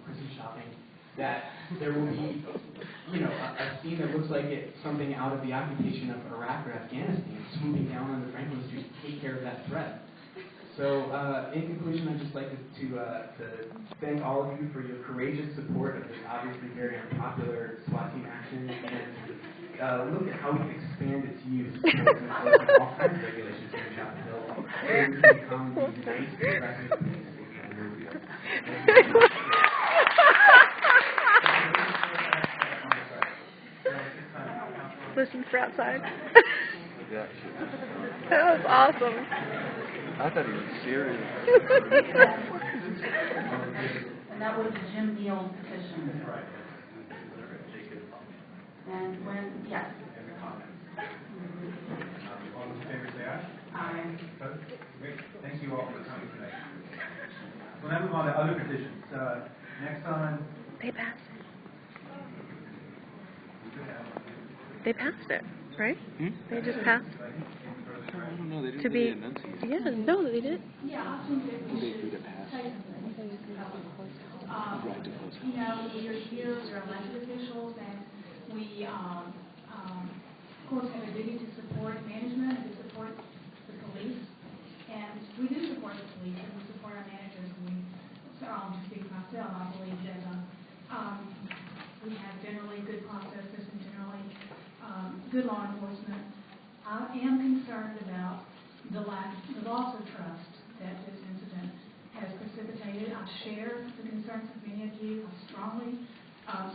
Christmas shopping, that there will be a scene that looks like it's something out of the occupation of Iraq or Afghanistan, swooping down on the Franklin Street to take care of that threat. So, in conclusion, I'd just like to thank all of you for your courageous support of this obviously very unpopular SWAT team action, and look at how we can expand its use towards enforcing all kinds of regulations here in Chapel Hill, so we can become these nice, progressive communities. Listen for outside. That was awesome. I thought he was serious. And that was the Jim Neal petition. And when, yes. All those in favor say aye. Aye. Great. Thank you all for coming tonight. We'll now move on to other petitions. Next on. They passed it. They passed it, right? They just passed. I don't know. They didn't To be, enunciate. yeah, no, they did. Yeah, I think that we should Did it pass? say something. We are here, we're elected officials, and we, of course, have a duty to support management and to support the police. And we do support the police, and we support our managers. And we, to speak for myself, I believe that we have generally good processes and generally good law enforcement. I am concerned about the loss of trust that this incident has precipitated. I share the concerns of many of you. I strongly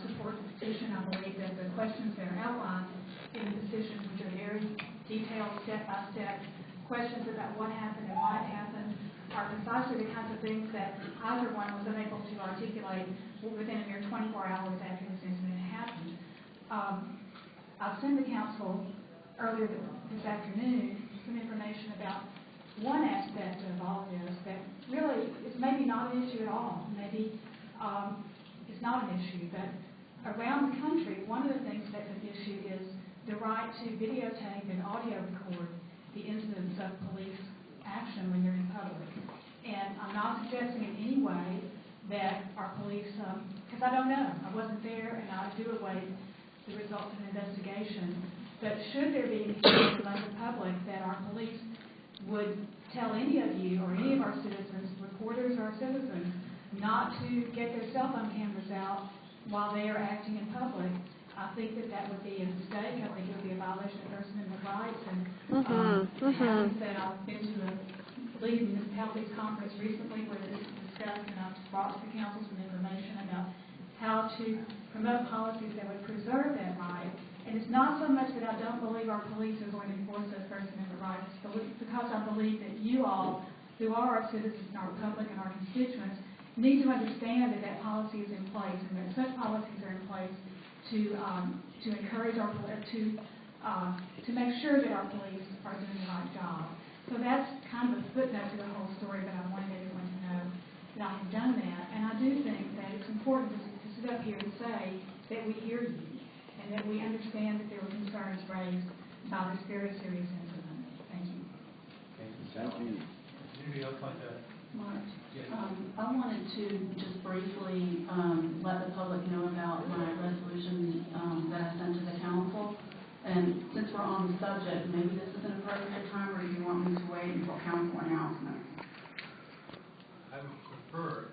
support the petition. I believe that the questions that are outlined in the petition, which are very detailed, step-by-step questions about what happened and why it happened, are precisely the kinds of things that either one was unable to articulate within a mere 24 hours after this incident happened. I've sent the council earlier this afternoon some information about one aspect of all of this that really is maybe not an issue at all. Maybe it's not an issue, but around the country, one of the things that's an issue is the right to videotape and audio record the incidents of police action when they're in public. And I'm not suggesting in any way that our police, because I don't know, I wasn't there, and I do await the results of an investigation. But should there be any fear among the public that our police would tell any of you or any of our citizens, reporters or citizens, not to get their cell phone cameras out while they are acting in public, I think that would be a mistake. I think it would be a violation of First Amendment rights. And having said, I've been to the Lead Municipalities Conference recently where this was discussed, and I've brought to the council some information about how to promote policies that would preserve that right. And it's not so much that I don't believe our police are going to enforce those First Amendment rights, but because I believe that you all, who are our citizens and our public and our constituents, need to understand that that policy is in place and that such policies are in place to encourage our to make sure that our police are doing the right job. So that's kind of a footnote to the whole story, but I wanted everyone to And I have done that, and I do think that it's important to sit up here and say that we hear you and that we understand that there were concerns raised by this very serious incident. Thank you. Thank you. Anybody else like that? Mark, Yes. I wanted to just briefly let the public know about my resolution that I sent to the council. And since we're on the subject, maybe this is an appropriate time, or do you want me to wait until council announcements? I would prefer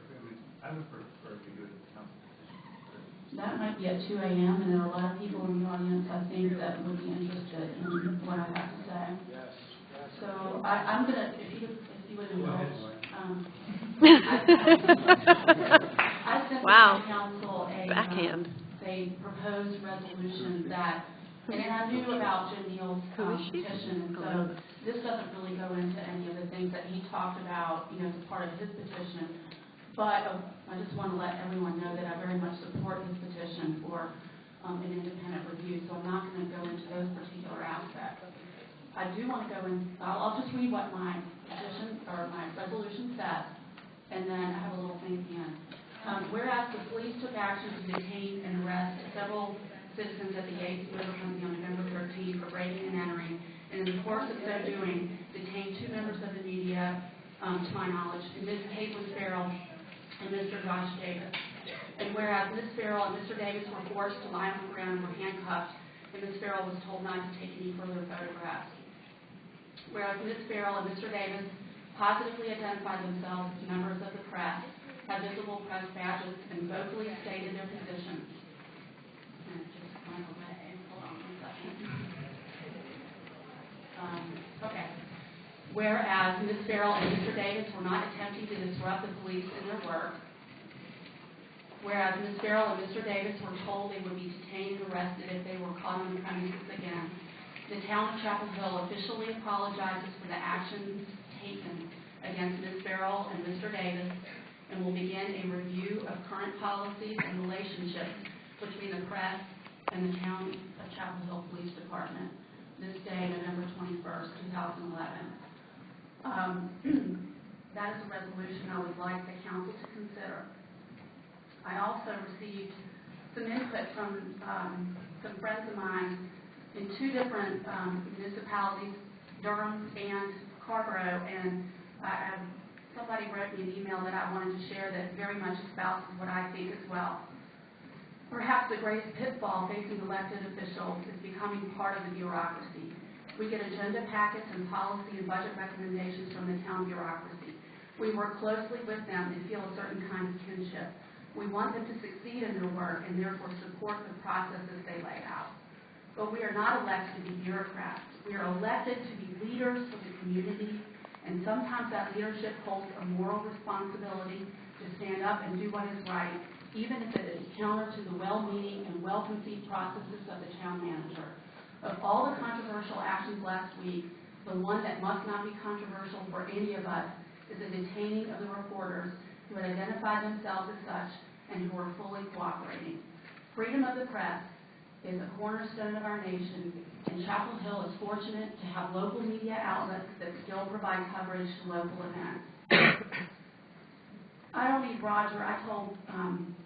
to do it at the council decision. That might be at 2 a.m., and there are a lot of people in the audience, I think, that would be interested in what I have to say. Yes. So I'm going to, if you would indulge, I sent Wow. to the council Backhand. a proposed resolution that, and I knew about Jim Neal's petition, and so this doesn't really go into any of the things that he talked about, as a part of his petition. But I just want to let everyone know that I very much support his petition for an independent review, so I'm not going to go into those particular aspects. I do want to go in, I'll just read what my petition or my resolution says, and then I have a little thing at the end. Whereas the police took action to detain and arrest several citizens at the Yates River Company on November 13th for breaking and entering, and in the course of so doing, detained 2 members of the media, to my knowledge, Ms. Caitlin Farrell and Mr. Josh Davis. And whereas Ms. Farrell and Mr. Davis were forced to lie on the ground and were handcuffed, and Ms. Farrell was told not to take any further photographs. Whereas Ms. Farrell and Mr. Davis positively identified themselves as members of the press, had visible press badges, and vocally stated their positions. And it just went away. Hold on 1 second. Okay. Whereas Ms. Farrell and Mr. Davis were not attempting to disrupt the police in their work. Whereas Ms. Farrell and Mr. Davis were told they would be detained and arrested if they were caught on the premises again. The town of Chapel Hill officially apologizes for the actions taken against Ms. Farrell and Mr. Davis and will begin a review of current policies and relationships between the press and the town of Chapel Hill Police Department this day, November 21st, 2011. That is a resolution I would like the council to consider. I also received some input from some friends of mine in 2 different municipalities, Durham and Scarborough, and somebody wrote me an email that I wanted to share that very much espouses what I think as well. Perhaps the greatest pitfall facing elected officials is becoming part of the bureaucracy. We get agenda packets and policy and budget recommendations from the town bureaucracy. We work closely with them and feel a certain kind of kinship. We want them to succeed in their work and therefore support the processes they lay out. But we are not elected to be bureaucrats. We are elected to be leaders of the community, and sometimes that leadership holds a moral responsibility to stand up and do what is right, even if it is counter to the well-meaning and well-conceived processes of the town manager. Of all the controversial actions last week, the one that must not be controversial for any of us is the detaining of the reporters who had identified themselves as such and who are fully cooperating. Freedom of the press is a cornerstone of our nation, and Chapel Hill is fortunate to have local media outlets that still provide coverage to local events. I don't need Roger. I told some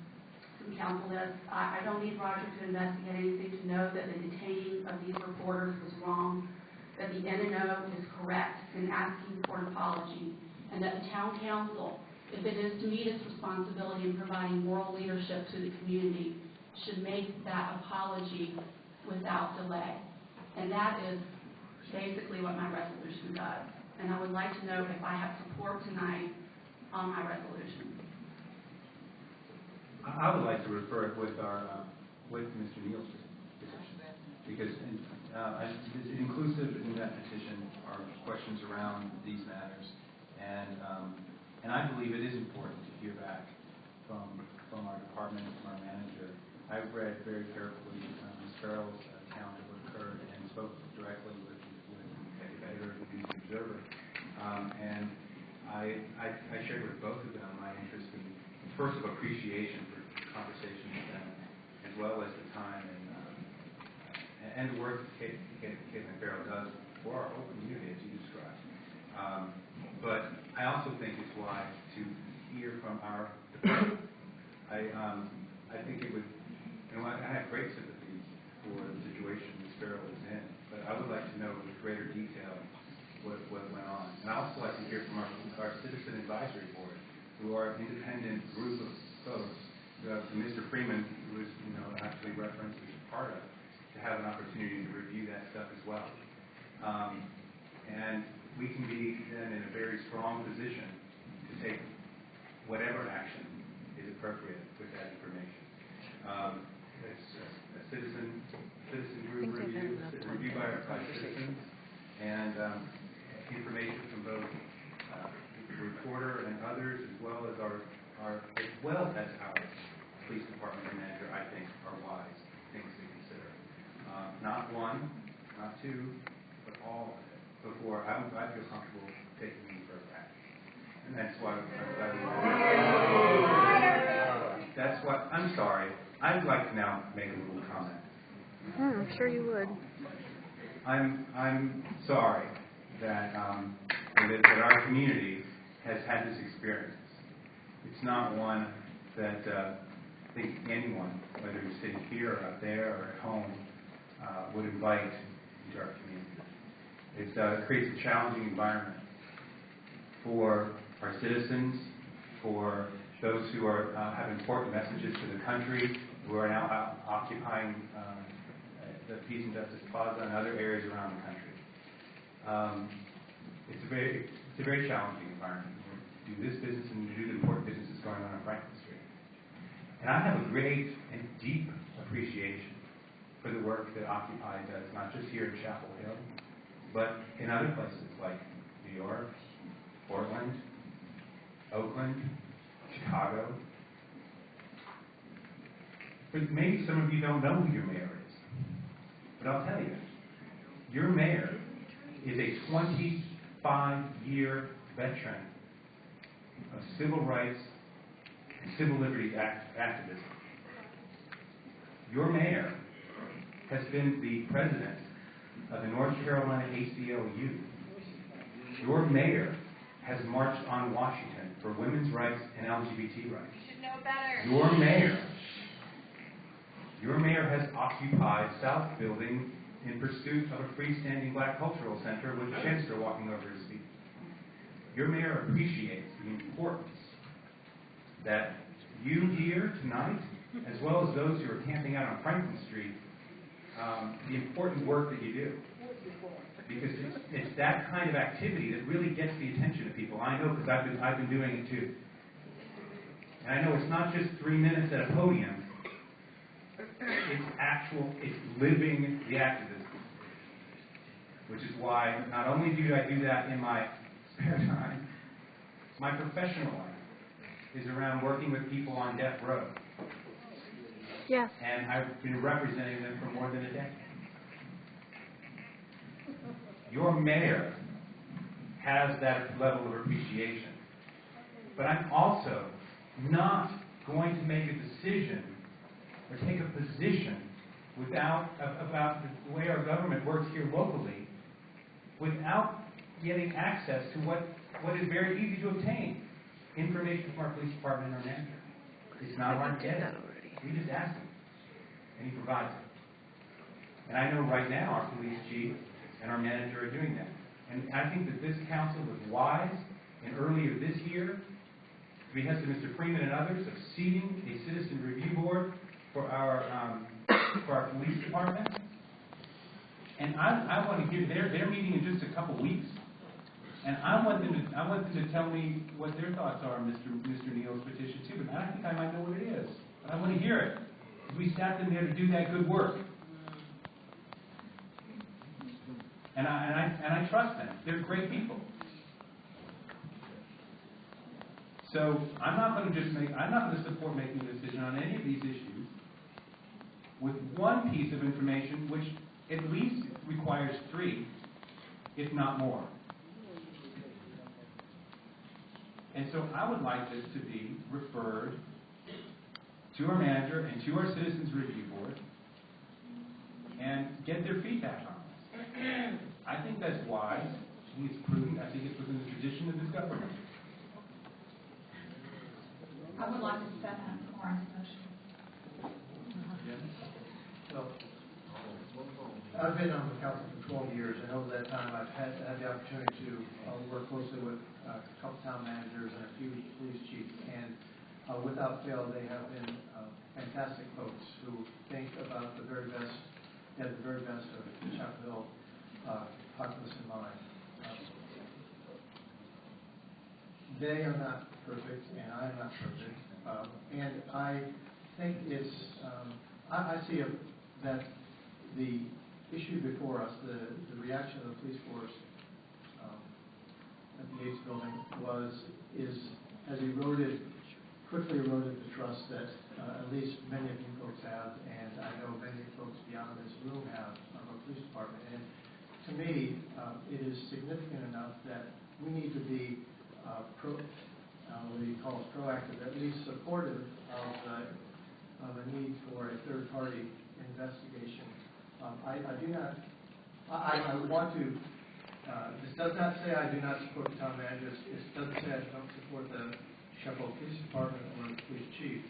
council this. I don't need Roger to investigate anything to know that the detaining of these reporters was wrong, that the NNO is correct in asking for an apology, and that the town council, if it is to meet its responsibility in providing moral leadership to the community, should make that apology without delay. And that is basically what my resolution does. And I would like to know if I have support tonight on my resolution. I would like to refer it with Mr. Neal's petition, because it's inclusive in that petition are questions around these matters, and I believe it is important to hear back from our department, from our manager. I've read very carefully Ms. Farrell's account of what occurred and spoke directly with the editor of the News Observer, and I shared with both of them my interest in, first of appreciation for conversation with them, as well as the time and the work that Caitlin Farrell does for our whole community, as you described. But I also think it's wise to hear from our department. I think it would, I have great sympathy for the situation Ms. Farrell is in, but I would like to know with greater detail what went on. And I also like to hear from our Citizen Advisory Board, who are an independent group of folks, Mr. Freeman, who was actually referenced as part of, to have an opportunity to review that stuff as well. And we can be then in a very strong position to take whatever action is appropriate with that information. It's a citizen group review by citizens, and information from both the reporter and others, as well as our police department and manager, I think, are wise things to consider. Not one, not two, but all of it before I feel comfortable taking any further action. And that's why I'm sorry. I'd like to now make a little comment. I'm sure you would. I'm sorry that that our community has had this experience. It's not one that I think anyone, whether you're sitting here or up there or at home, would invite into our community. It creates a challenging environment for our citizens, for those who have important messages to the country, who are now occupying the Peace and Justice Plaza and other areas around the country. It's a very challenging environment to do this business and to do the important businesses going on Franklin Street. And I have a great and deep appreciation for the work that Occupy does, not just here in Chapel Hill, but in other places like New York, Portland, Oakland, Chicago. But maybe some of you don't know who your mayor is. But I'll tell you, your mayor is a 25-year veteran of civil rights and civil liberties activism. Your mayor has been the president of the North Carolina ACLU. Your mayor has marched on Washington for women's rights and LGBT rights. You should know better. Your mayor has occupied South Building in pursuit of a freestanding black cultural center with the chancellor walking over his feet. Your mayor appreciates the importance that you here tonight, as well as those who are camping out on Franklin Street, the important work that you do. Because it's that kind of activity that really gets the attention of people. I know because I've been doing it too. And I know it's not just 3 minutes at a podium. It's living the activism. Which is why not only do I do that in my spare time, my professional life is around working with people on death row. Yes. And I've been representing them for more than a decade. Your mayor has that level of appreciation. But I'm also not going to make a decision or take a position about the way our government works here locally without getting access to what is very easy to obtain. Information from our police department and our manager. It's not hard to get it. We just ask him, and he provides it. And I know right now our police chief and our manager are doing that. And I think that this council was wise, and earlier this year, to be behest of Mr. Freeman and others, of seating a citizen review board for our police department. And I want to hear, they're meeting in just a couple weeks. And I want them to tell me what their thoughts are on Mr. Neal's petition too. But I think I might know what it is. But I want to hear it. We sat them there to do that good work. And I trust them. They're great people. So I'm not going to support making a decision on any of these issues with one piece of information which at least requires 3, if not more. And so I would like this to be referred to our manager and to our Citizens Review Board and get their feedback on this. I think that's wise. I think it's prudent. I think it's within the tradition of this government. I would like to second Lauren's motion. Well, I've been on the council for 12 years, and over that time I've had the opportunity to work closely with a couple town managers and a few police chiefs, and without fail they have been fantastic folks who think about the very best, they have the very best of the Chapel Hill populace in mind. They are not perfect, and I am not perfect, and I think it's, I see that the issue before us, the reaction of the police force at the Yates building has quickly eroded the trust that at least many of you folks have, and I know many folks beyond this room have of our police department. And to me, it is significant enough that we need to be proactive, at least supportive of a need for a third-party investigation. I want to, this does not say I do not support the town manager. It doesn't say I don't support the Chapel Police Department or the police chief.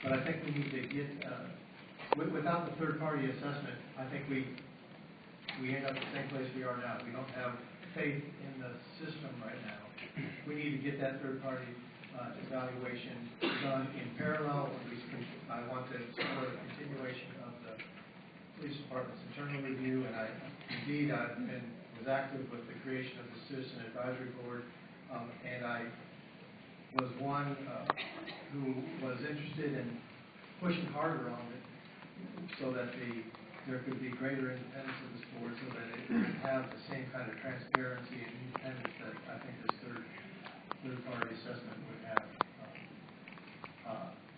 But I think we need to get, without the third-party assessment, I think we end up the same place we are now. We don't have faith in the system right now. We need to get that third-party evaluation done in parallel. At least I want to support a continuation of the police department's internal review, and I was active with the creation of the Citizen Advisory Board, and I was one who was interested in pushing harder on it so that there could be greater independence of this board, so that it would have the same kind of transparency and independence that I think this third-party assessment would have.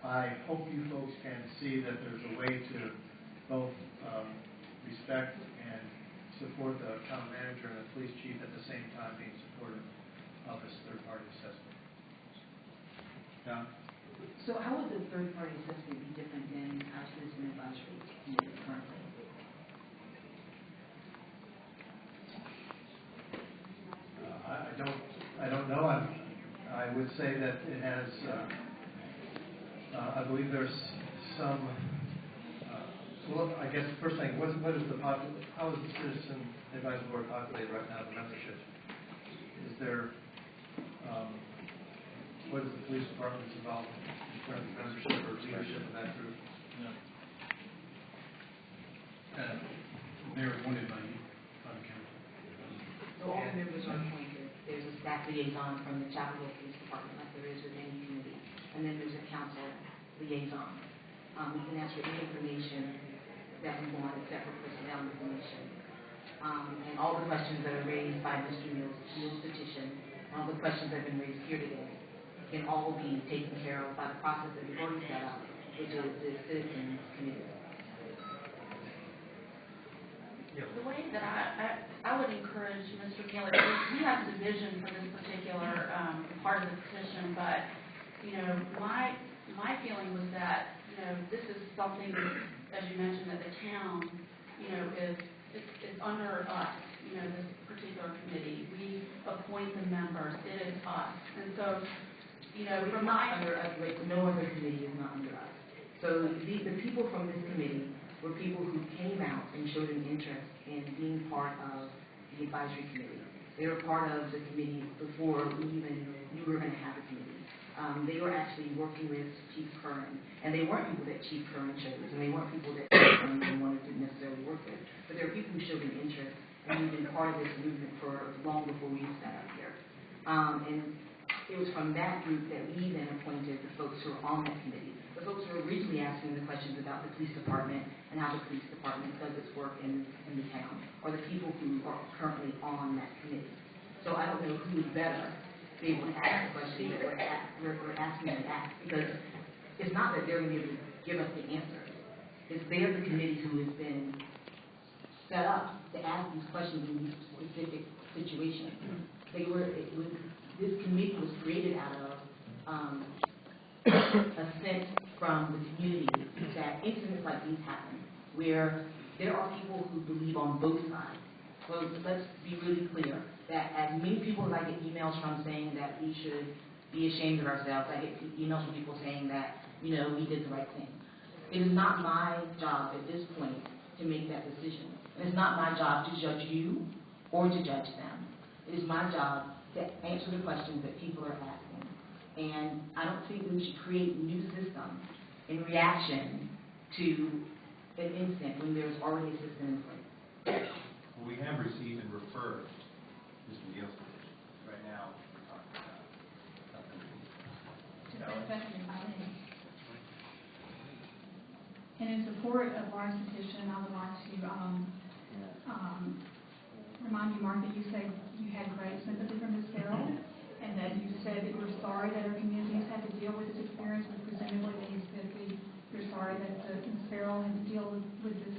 I hope you folks can see that there's a way to both respect and support the town manager and the police chief at the same time being supportive of this third-party assessment. Yeah. So how would the third-party assessment be different than our citizen advisory committee currently? I don't know. I would say that it has. I believe there's some. Well, I guess first thing, how is the Citizen Advisory Board populated right now? The membership. Is there? What is the police department's involvement in terms of membership or leadership in that group? No. They're appointed by the council. So all the members are appointed. There's a staff liaison from the Chapel Hill Police Department, like there is with any committee, and then there's a council liaison. We can ask for any information that we want, except for personnel information. And all the questions that are raised by Mr. Neal's petition, all the questions that have been raised here today, can all be taken care of by the process that we've already set up, which is the Citizens Committee. The way that I would encourage Mr. Neal, we have a division for this particular part of the petition, but my feeling was that this is something, as you mentioned, that the town is under us. This particular committee, we appoint the members. It is us, and so We're not under us. No other committee is not under us. So the people from this committee were people who came out and showed an interest in being part of the advisory committee. They were part of the committee before we even knew we were going to have a committee. They were actually working with Chief Curran, and they weren't people that Chief Curran chose, and they weren't people that Chief Curran wanted to necessarily work with, but they were people who showed an interest, and we've been part of this movement for long before we sat up here. And it was from that group that we then appointed the folks who are on that committee. The folks who were originally asking the questions about the police department and how the police department does its work in the town, or the people who are currently on that committee. So I don't know who is better to be able to ask the questions that we're asking them to ask, because it's not that they're going to be able to give us the answers. It's they're the committee who has been set up to ask these questions in these specific situations. This committee was created out of a sense from the community that incidents like these happen, where there are people who believe on both sides. So let's be really clear that as many people as I get emails from saying that we should be ashamed of ourselves. I get emails from people saying that, you know, we did the right thing. It is not my job at this point to make that decision. It is not my job to judge you or to judge them. It is my job to answer the questions that people are asking. And I don't think that we should create new systems in reaction to an incident when there's already a system in place. Well, we have received and referred Mr. Neal's petition. Right now, we're talking about And in support of Lauren's petition, I would like to remind you, Mark, that you said you had great sympathy for Ms. Farrell, and that you said that you're sorry that our community has had to deal with this experience, with presumably that you're sorry that Ms. Farrell had to deal with this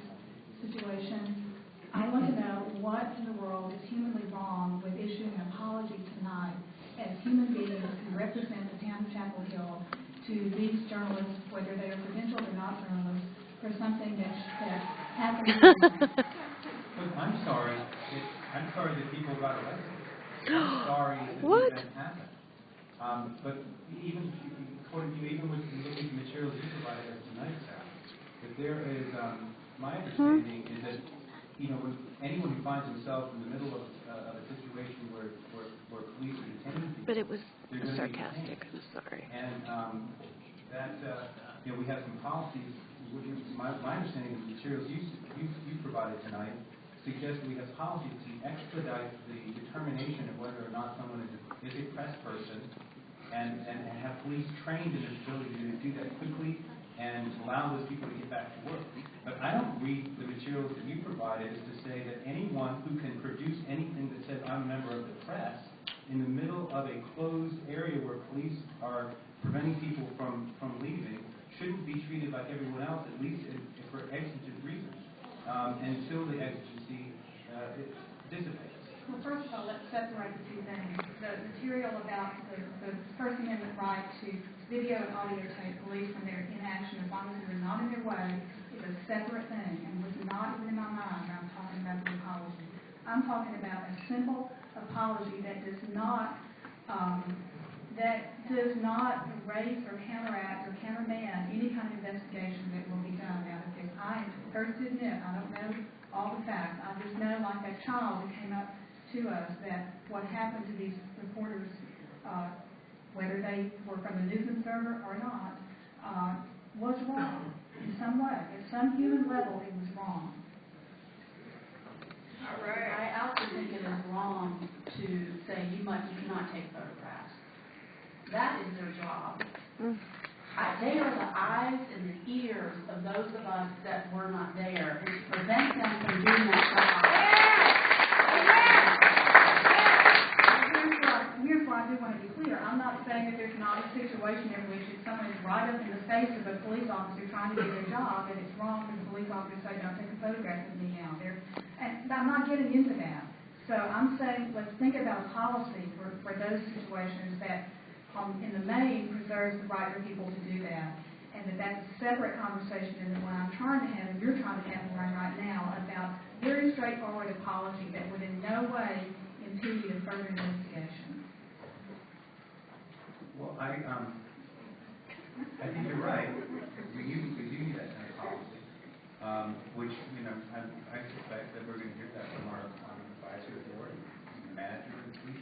situation. I want to know what in the world is humanly wrong with issuing an apology tonight as human beings who represent the town of Chapel Hill to these journalists, whether they are credentialed or not journalists, for something that happened. Look, I'm sorry that people got arrested. I'm sorry that What? the event happened. But even according to you, even with the materials you provided us tonight, Sarah, that there is, my understanding is that, you know, when anyone who finds himself in the middle of a situation where police are detaining people, But it was they're gonna be sarcastic. detained. I'm sorry. And you know, we have some policies. My understanding of the materials you provided tonight suggests that we have policies to expedite the determination of whether or not someone is a press person, and have police trained in their ability to do that quickly and allow those people to get back to work. But I don't read the materials that you provided as to say that anyone who can produce anything that says I'm a member of the press in the middle of a closed area where police are preventing people from leaving shouldn't be treated like everyone else, at least for exigent reasons, until the exigency dissipates. Well, first of all, let's separate the two things. The material about the First Amendment right to video and audio tape police when they're in action, as long as they're not in their way, is a separate thing, and was not even in my mind when I'm talking about the apology. I'm talking about a simple apology that does not erase or counteract or countermand any kind of investigation that will be done out of this. I am first to admit I don't know all the facts. I just know, like that child who came up to us, that what happened to these reporters, whether they were from the News Observer or not, was wrong in some way. At some human level, it was wrong. I also think it is wrong to say you cannot take photographs. That is their job. They are the eyes and the ears of those of us that were not there, which prevents them from doing that job. Here's why I do want to be clear. I'm not saying that there's not a situation in which if someone is right up in the face of a police officer trying to do their job, that it's wrong for the police officer to say, "Don't take a photograph of me now." And I'm not getting into that. So I'm saying let's think about a policy for those situations that, in the main, preserves the right for people to do that. And that's a separate conversation than the one I'm trying to have, and you're trying to have one right now, about very straightforward apology that would in no way impede a further investigation. Well, I think you're right. We do need that kind of policy, which, you know, I suspect that we're going to hear that from our advisory authority, the manager of the police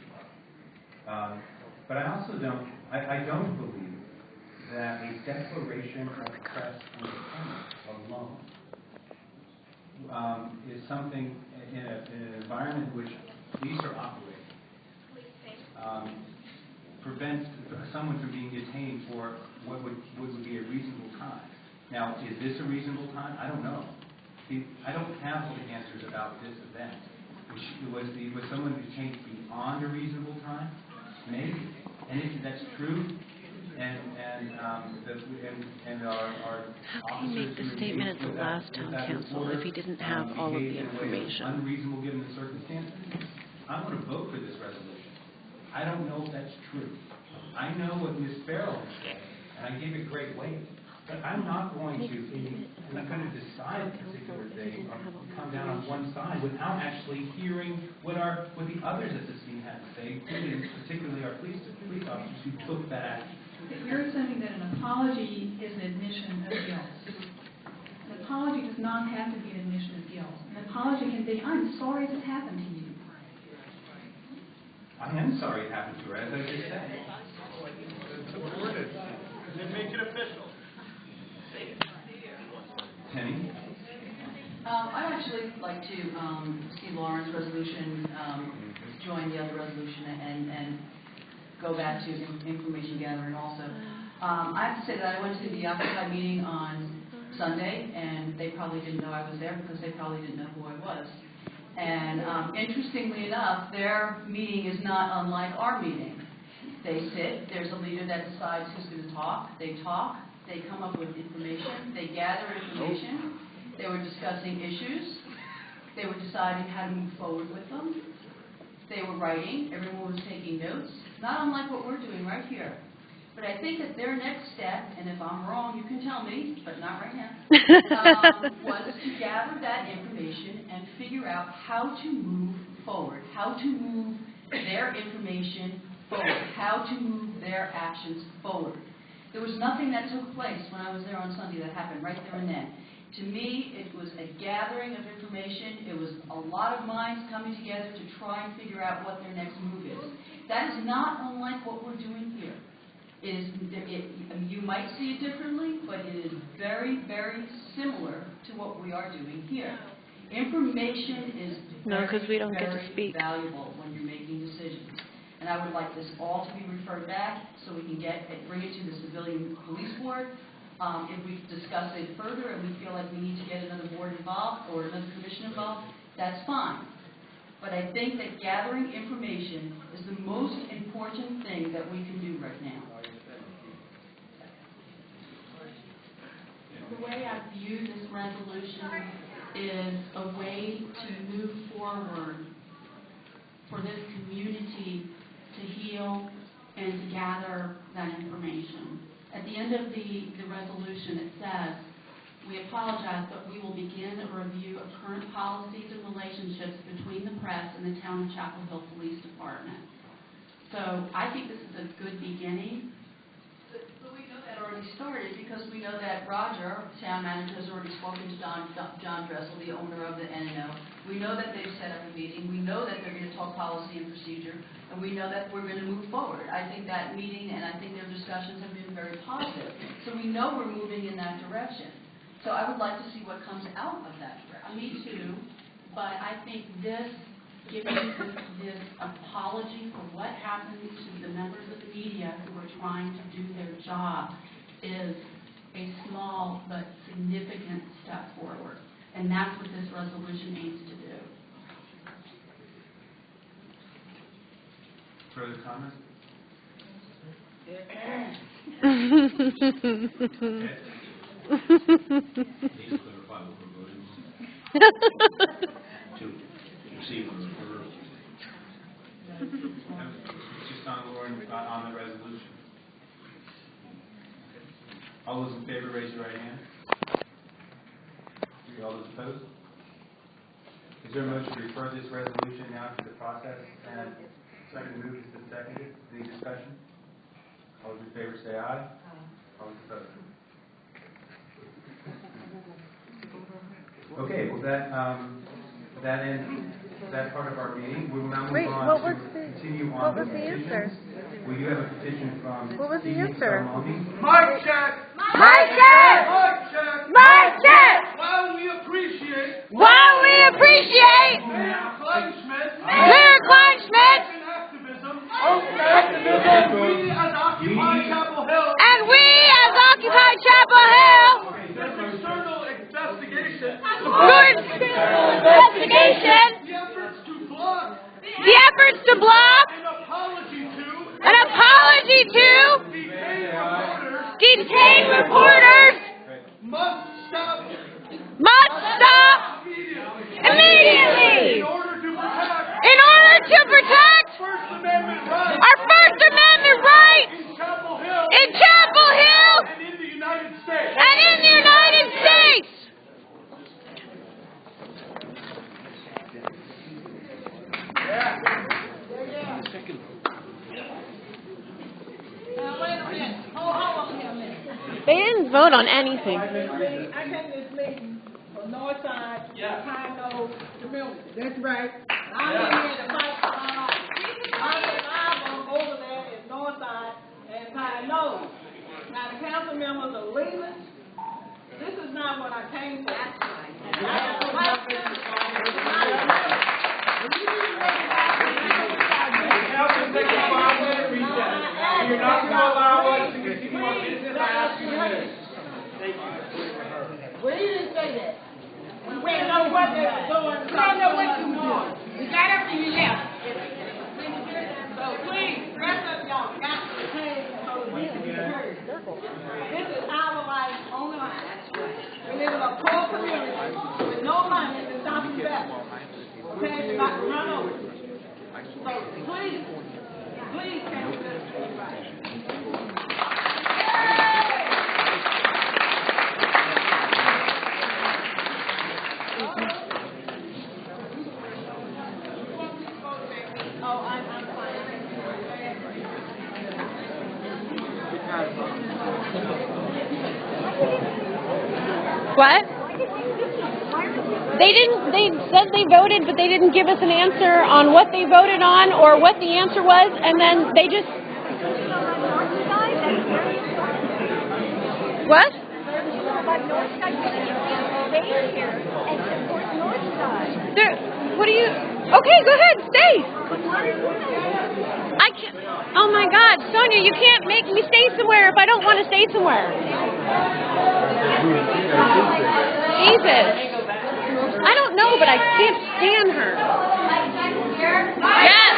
department. But I also don't believe that a declaration of press independence alone is something in an environment in which police are operating prevents someone from being detained for what would be a reasonable time. Now, is this a reasonable time? I don't know. I don't have all the answers about this event. Was someone detained beyond a reasonable time? Maybe. And if that's true, and our How can he make the statement at the last town council if he didn't have all of the information? Unreasonable given the circumstances. I'm going to vote for this resolution. I don't know if that's true. I know what Ms. Farrell has said, and I give it great weight. But I'm not going to decide a particular thing or come down on one side without actually hearing what our are what the others at this meeting had to say, including particularly our police officers who took that action. You're assuming that an apology is an admission of guilt. An apology does not have to be an admission of guilt. An apology can be, I'm sorry this happened to you. I am sorry it happened to her, as I just said. Then make it official. Penny? I'd actually like to see Lauren's resolution join the other resolution and go back to information gathering also. I have to say that I went to the Occupy meeting on Sunday, and they probably didn't know I was there because they probably didn't know who I was. And interestingly enough, their meeting is not unlike our meeting. They sit, there's a leader that decides who's going to talk, they come up with information, they gather information, they were discussing issues, they were deciding how to move forward with them, they were writing, everyone was taking notes, not unlike what we're doing right here. But I think that their next step, and if I'm wrong, you can tell me, but not right now, was to gather that information and figure out how to move forward, how to move their information forward, how to move their actions forward. There was nothing that took place when I was there on Sunday that happened right there and then. To me, it was a gathering of information. It was a lot of minds coming together to try and figure out what their next move is. That is not unlike what we're doing here. You might see it differently, but it is very, very similar to what we are doing here. Information is very valuable when you're making decisions. And I would like this all to be referred back so we can bring it to the Civilian Police Board. If we discuss it further and we feel like we need to get another board involved or another commission involved, that's fine. But I think that gathering information is the most important thing that we can do right now. The way I view this resolution is a way to move forward for this community to heal and to gather that information. At the end of the resolution, it says, we apologize, but we will begin a review of current policies and relationships between the press and the Town of Chapel Hill Police Department. So I think this is a good beginning. But we know that already started because we know that Roger, town manager, has already spoken to John Dressel, the owner of the NNO. We know that they've set up a meeting. We know that they're going to talk policy and procedure. And we know that we're going to move forward. I think that meeting and I think their discussions have been very positive. So we know we're moving in that direction. So I would like to see what comes out of that direction. Me too. But I think giving this apology for what happened to the members of the media who were trying to do their job is a small but significant step forward. And that's what this resolution aims to do. Further comments? Just on the resolution. All those in favor, raise your right hand. All those opposed? Is there a motion to refer this resolution now to the process? And second move has been seconded. Any discussion? All those in favor say aye. All those opposed? Okay, well that ends that part of our meeting. We will now move on to continue on the petitions. We do have a petition from Steve Salmoni. Mic check! Mic check! Mic check! Mic check! While we appreciate Mayor Kleinschmidt open activism, we as Occupy Chapel Hill, this external investigation, the efforts to block an apology to detained reporters must stop immediately in order to protect our First Amendment rights in Chapel Hill and in the United States. didn't vote on anything. I came to this meeting from North Side, Pine Knoll, community. That's right. I'm here to fight for my life. My survivor over there is North Side and Pine Knoll. Now the council members are leaving. This is not what I came for. That's right. And I am You're not going to allow us to continue our business. I ask you this. We didn't say that. We didn't know what they were doing. We don't know what you doing. We got up and you left. So please, rest of y'all got to change so we can be heard. This is our life on the line. We live in a poor community with no money to stop you back. Okay, you're about to run over. So please, can we just do it right? What? They said they voted, but they didn't give us an answer on what they voted on or what the answer was, and then they just... What? What do you... Okay, go ahead, stay. I can't... Oh my God, Sonia, you can't make me stay somewhere if I don't want to stay somewhere. Jesus. I don't know, but I can't stand her. Yes.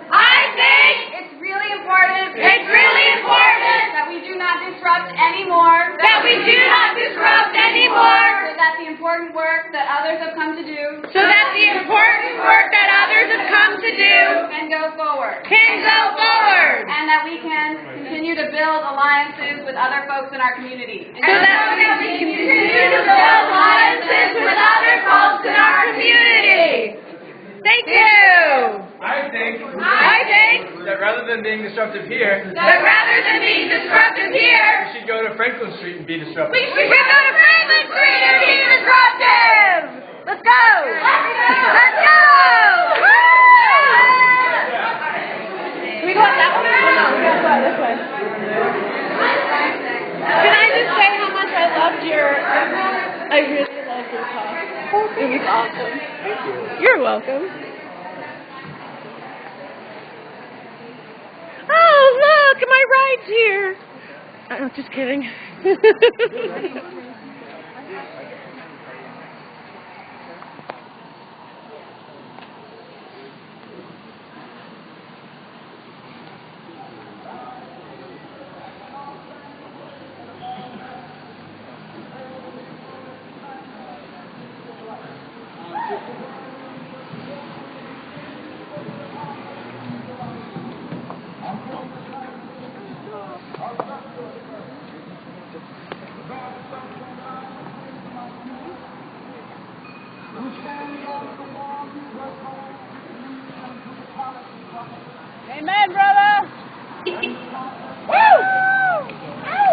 I think it's really important. It's really important that we do not disrupt anymore. That we do not disrupt anymore. So that the important work that others have come to do. So that the important work that others have come to do can go forward. Can go forward. And that we can continue to build alliances with other folks in our community. So that we can continue to build alliances with other folks in our community. Thank you. I think that rather than being disruptive here, we should go to Franklin Street and be disruptive. We should go to Franklin Street and be disruptive. Let's go. Let's go. Can we go up that way? No, we gotta go out this way. Can I just say how much I loved I really loved your talk. It was awesome. Thank you. You're welcome. Oh, look, my ride's here. Oh, just kidding. Amen, brother. Woo! Woo!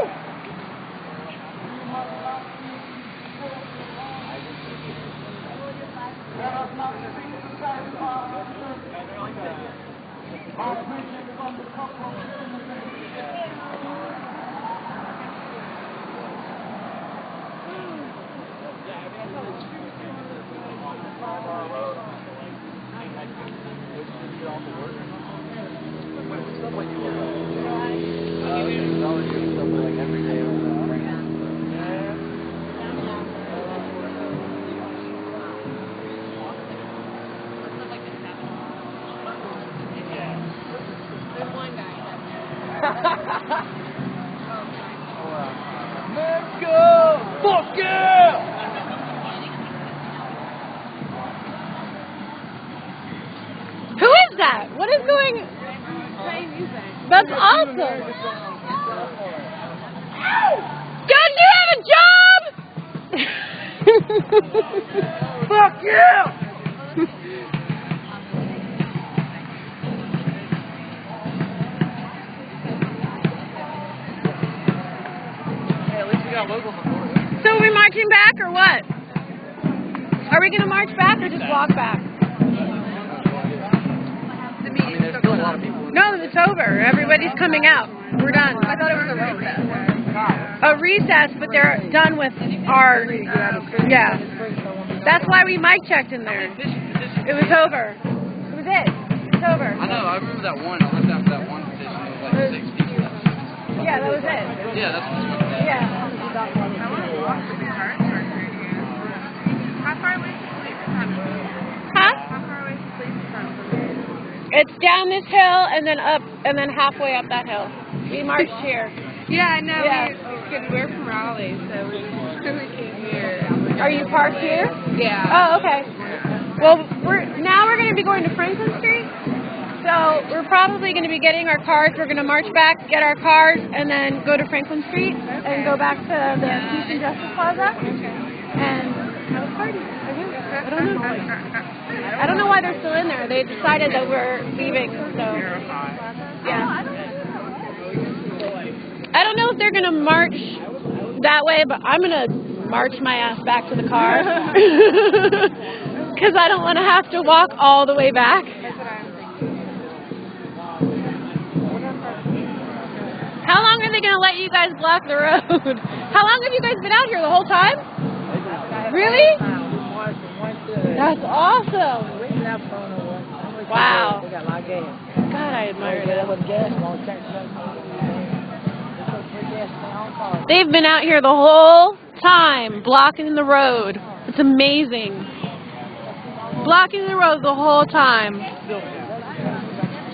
Let's go! Fuck yeah! Who is that? What is going? That's awesome. Doesn't you have a job? Fuck yeah! So are we marching back or what? Are we going to march back or just walk back? No, it's over. Everybody's coming out. We're done. I thought it was a recess. A recess, but they're done with our, yeah. That's why we mic checked in there. It was over. It was it. It's over. I know, I remember that one. I left after that one petition. It was like 6 people. Yeah, that was it. Yeah, that's what it was. Yeah. I want to walk to the car start again. How far away is the police department? Huh? How far away is the police department? It's down this hill and then up and then halfway up that hill. We marched here. Yeah, I know. Yeah. We're from Raleigh, so we came here. Are you parked here? Yeah. Oh, okay. Well, we're going to be going to Franklin Street. So we're probably going to be getting our cars. We're going to march back, get our cars, and then go to Franklin Street and go back to the Peace and Justice Plaza and have a party. I don't know. I don't know why they're still in there. They decided that we're leaving. So yeah. I don't know if they're going to march that way, but I'm going to march my ass back to the car. Because I don't want to have to walk all the way back. How long are they going to let you guys block the road? How long have you guys been out here? The whole time? Really? That's awesome. Wow. God, I admire that. They've been out here the whole time, blocking the road. It's amazing. Blocking the road the whole time.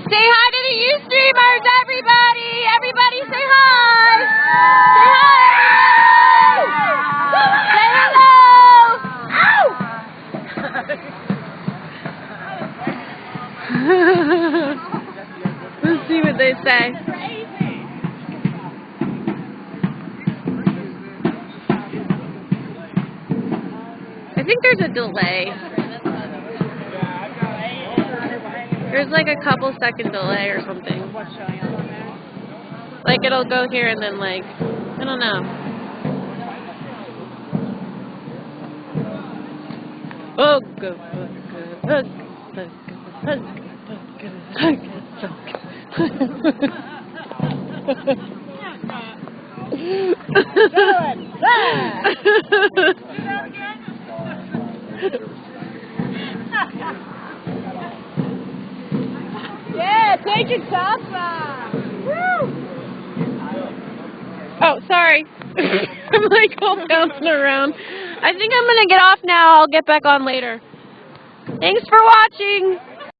Say hi to the Ustreamers, everybody! Everybody say hi! Say hello! Ow! Let's see what they say. I think there's a delay. There's like a couple second delay or something. Like it'll go here and then like, I don't know. Oh, go, yeah, take your top off. Woo! Oh, sorry. I'm like all bouncing around. I think I'm going to get off now. I'll get back on later. Thanks for watching.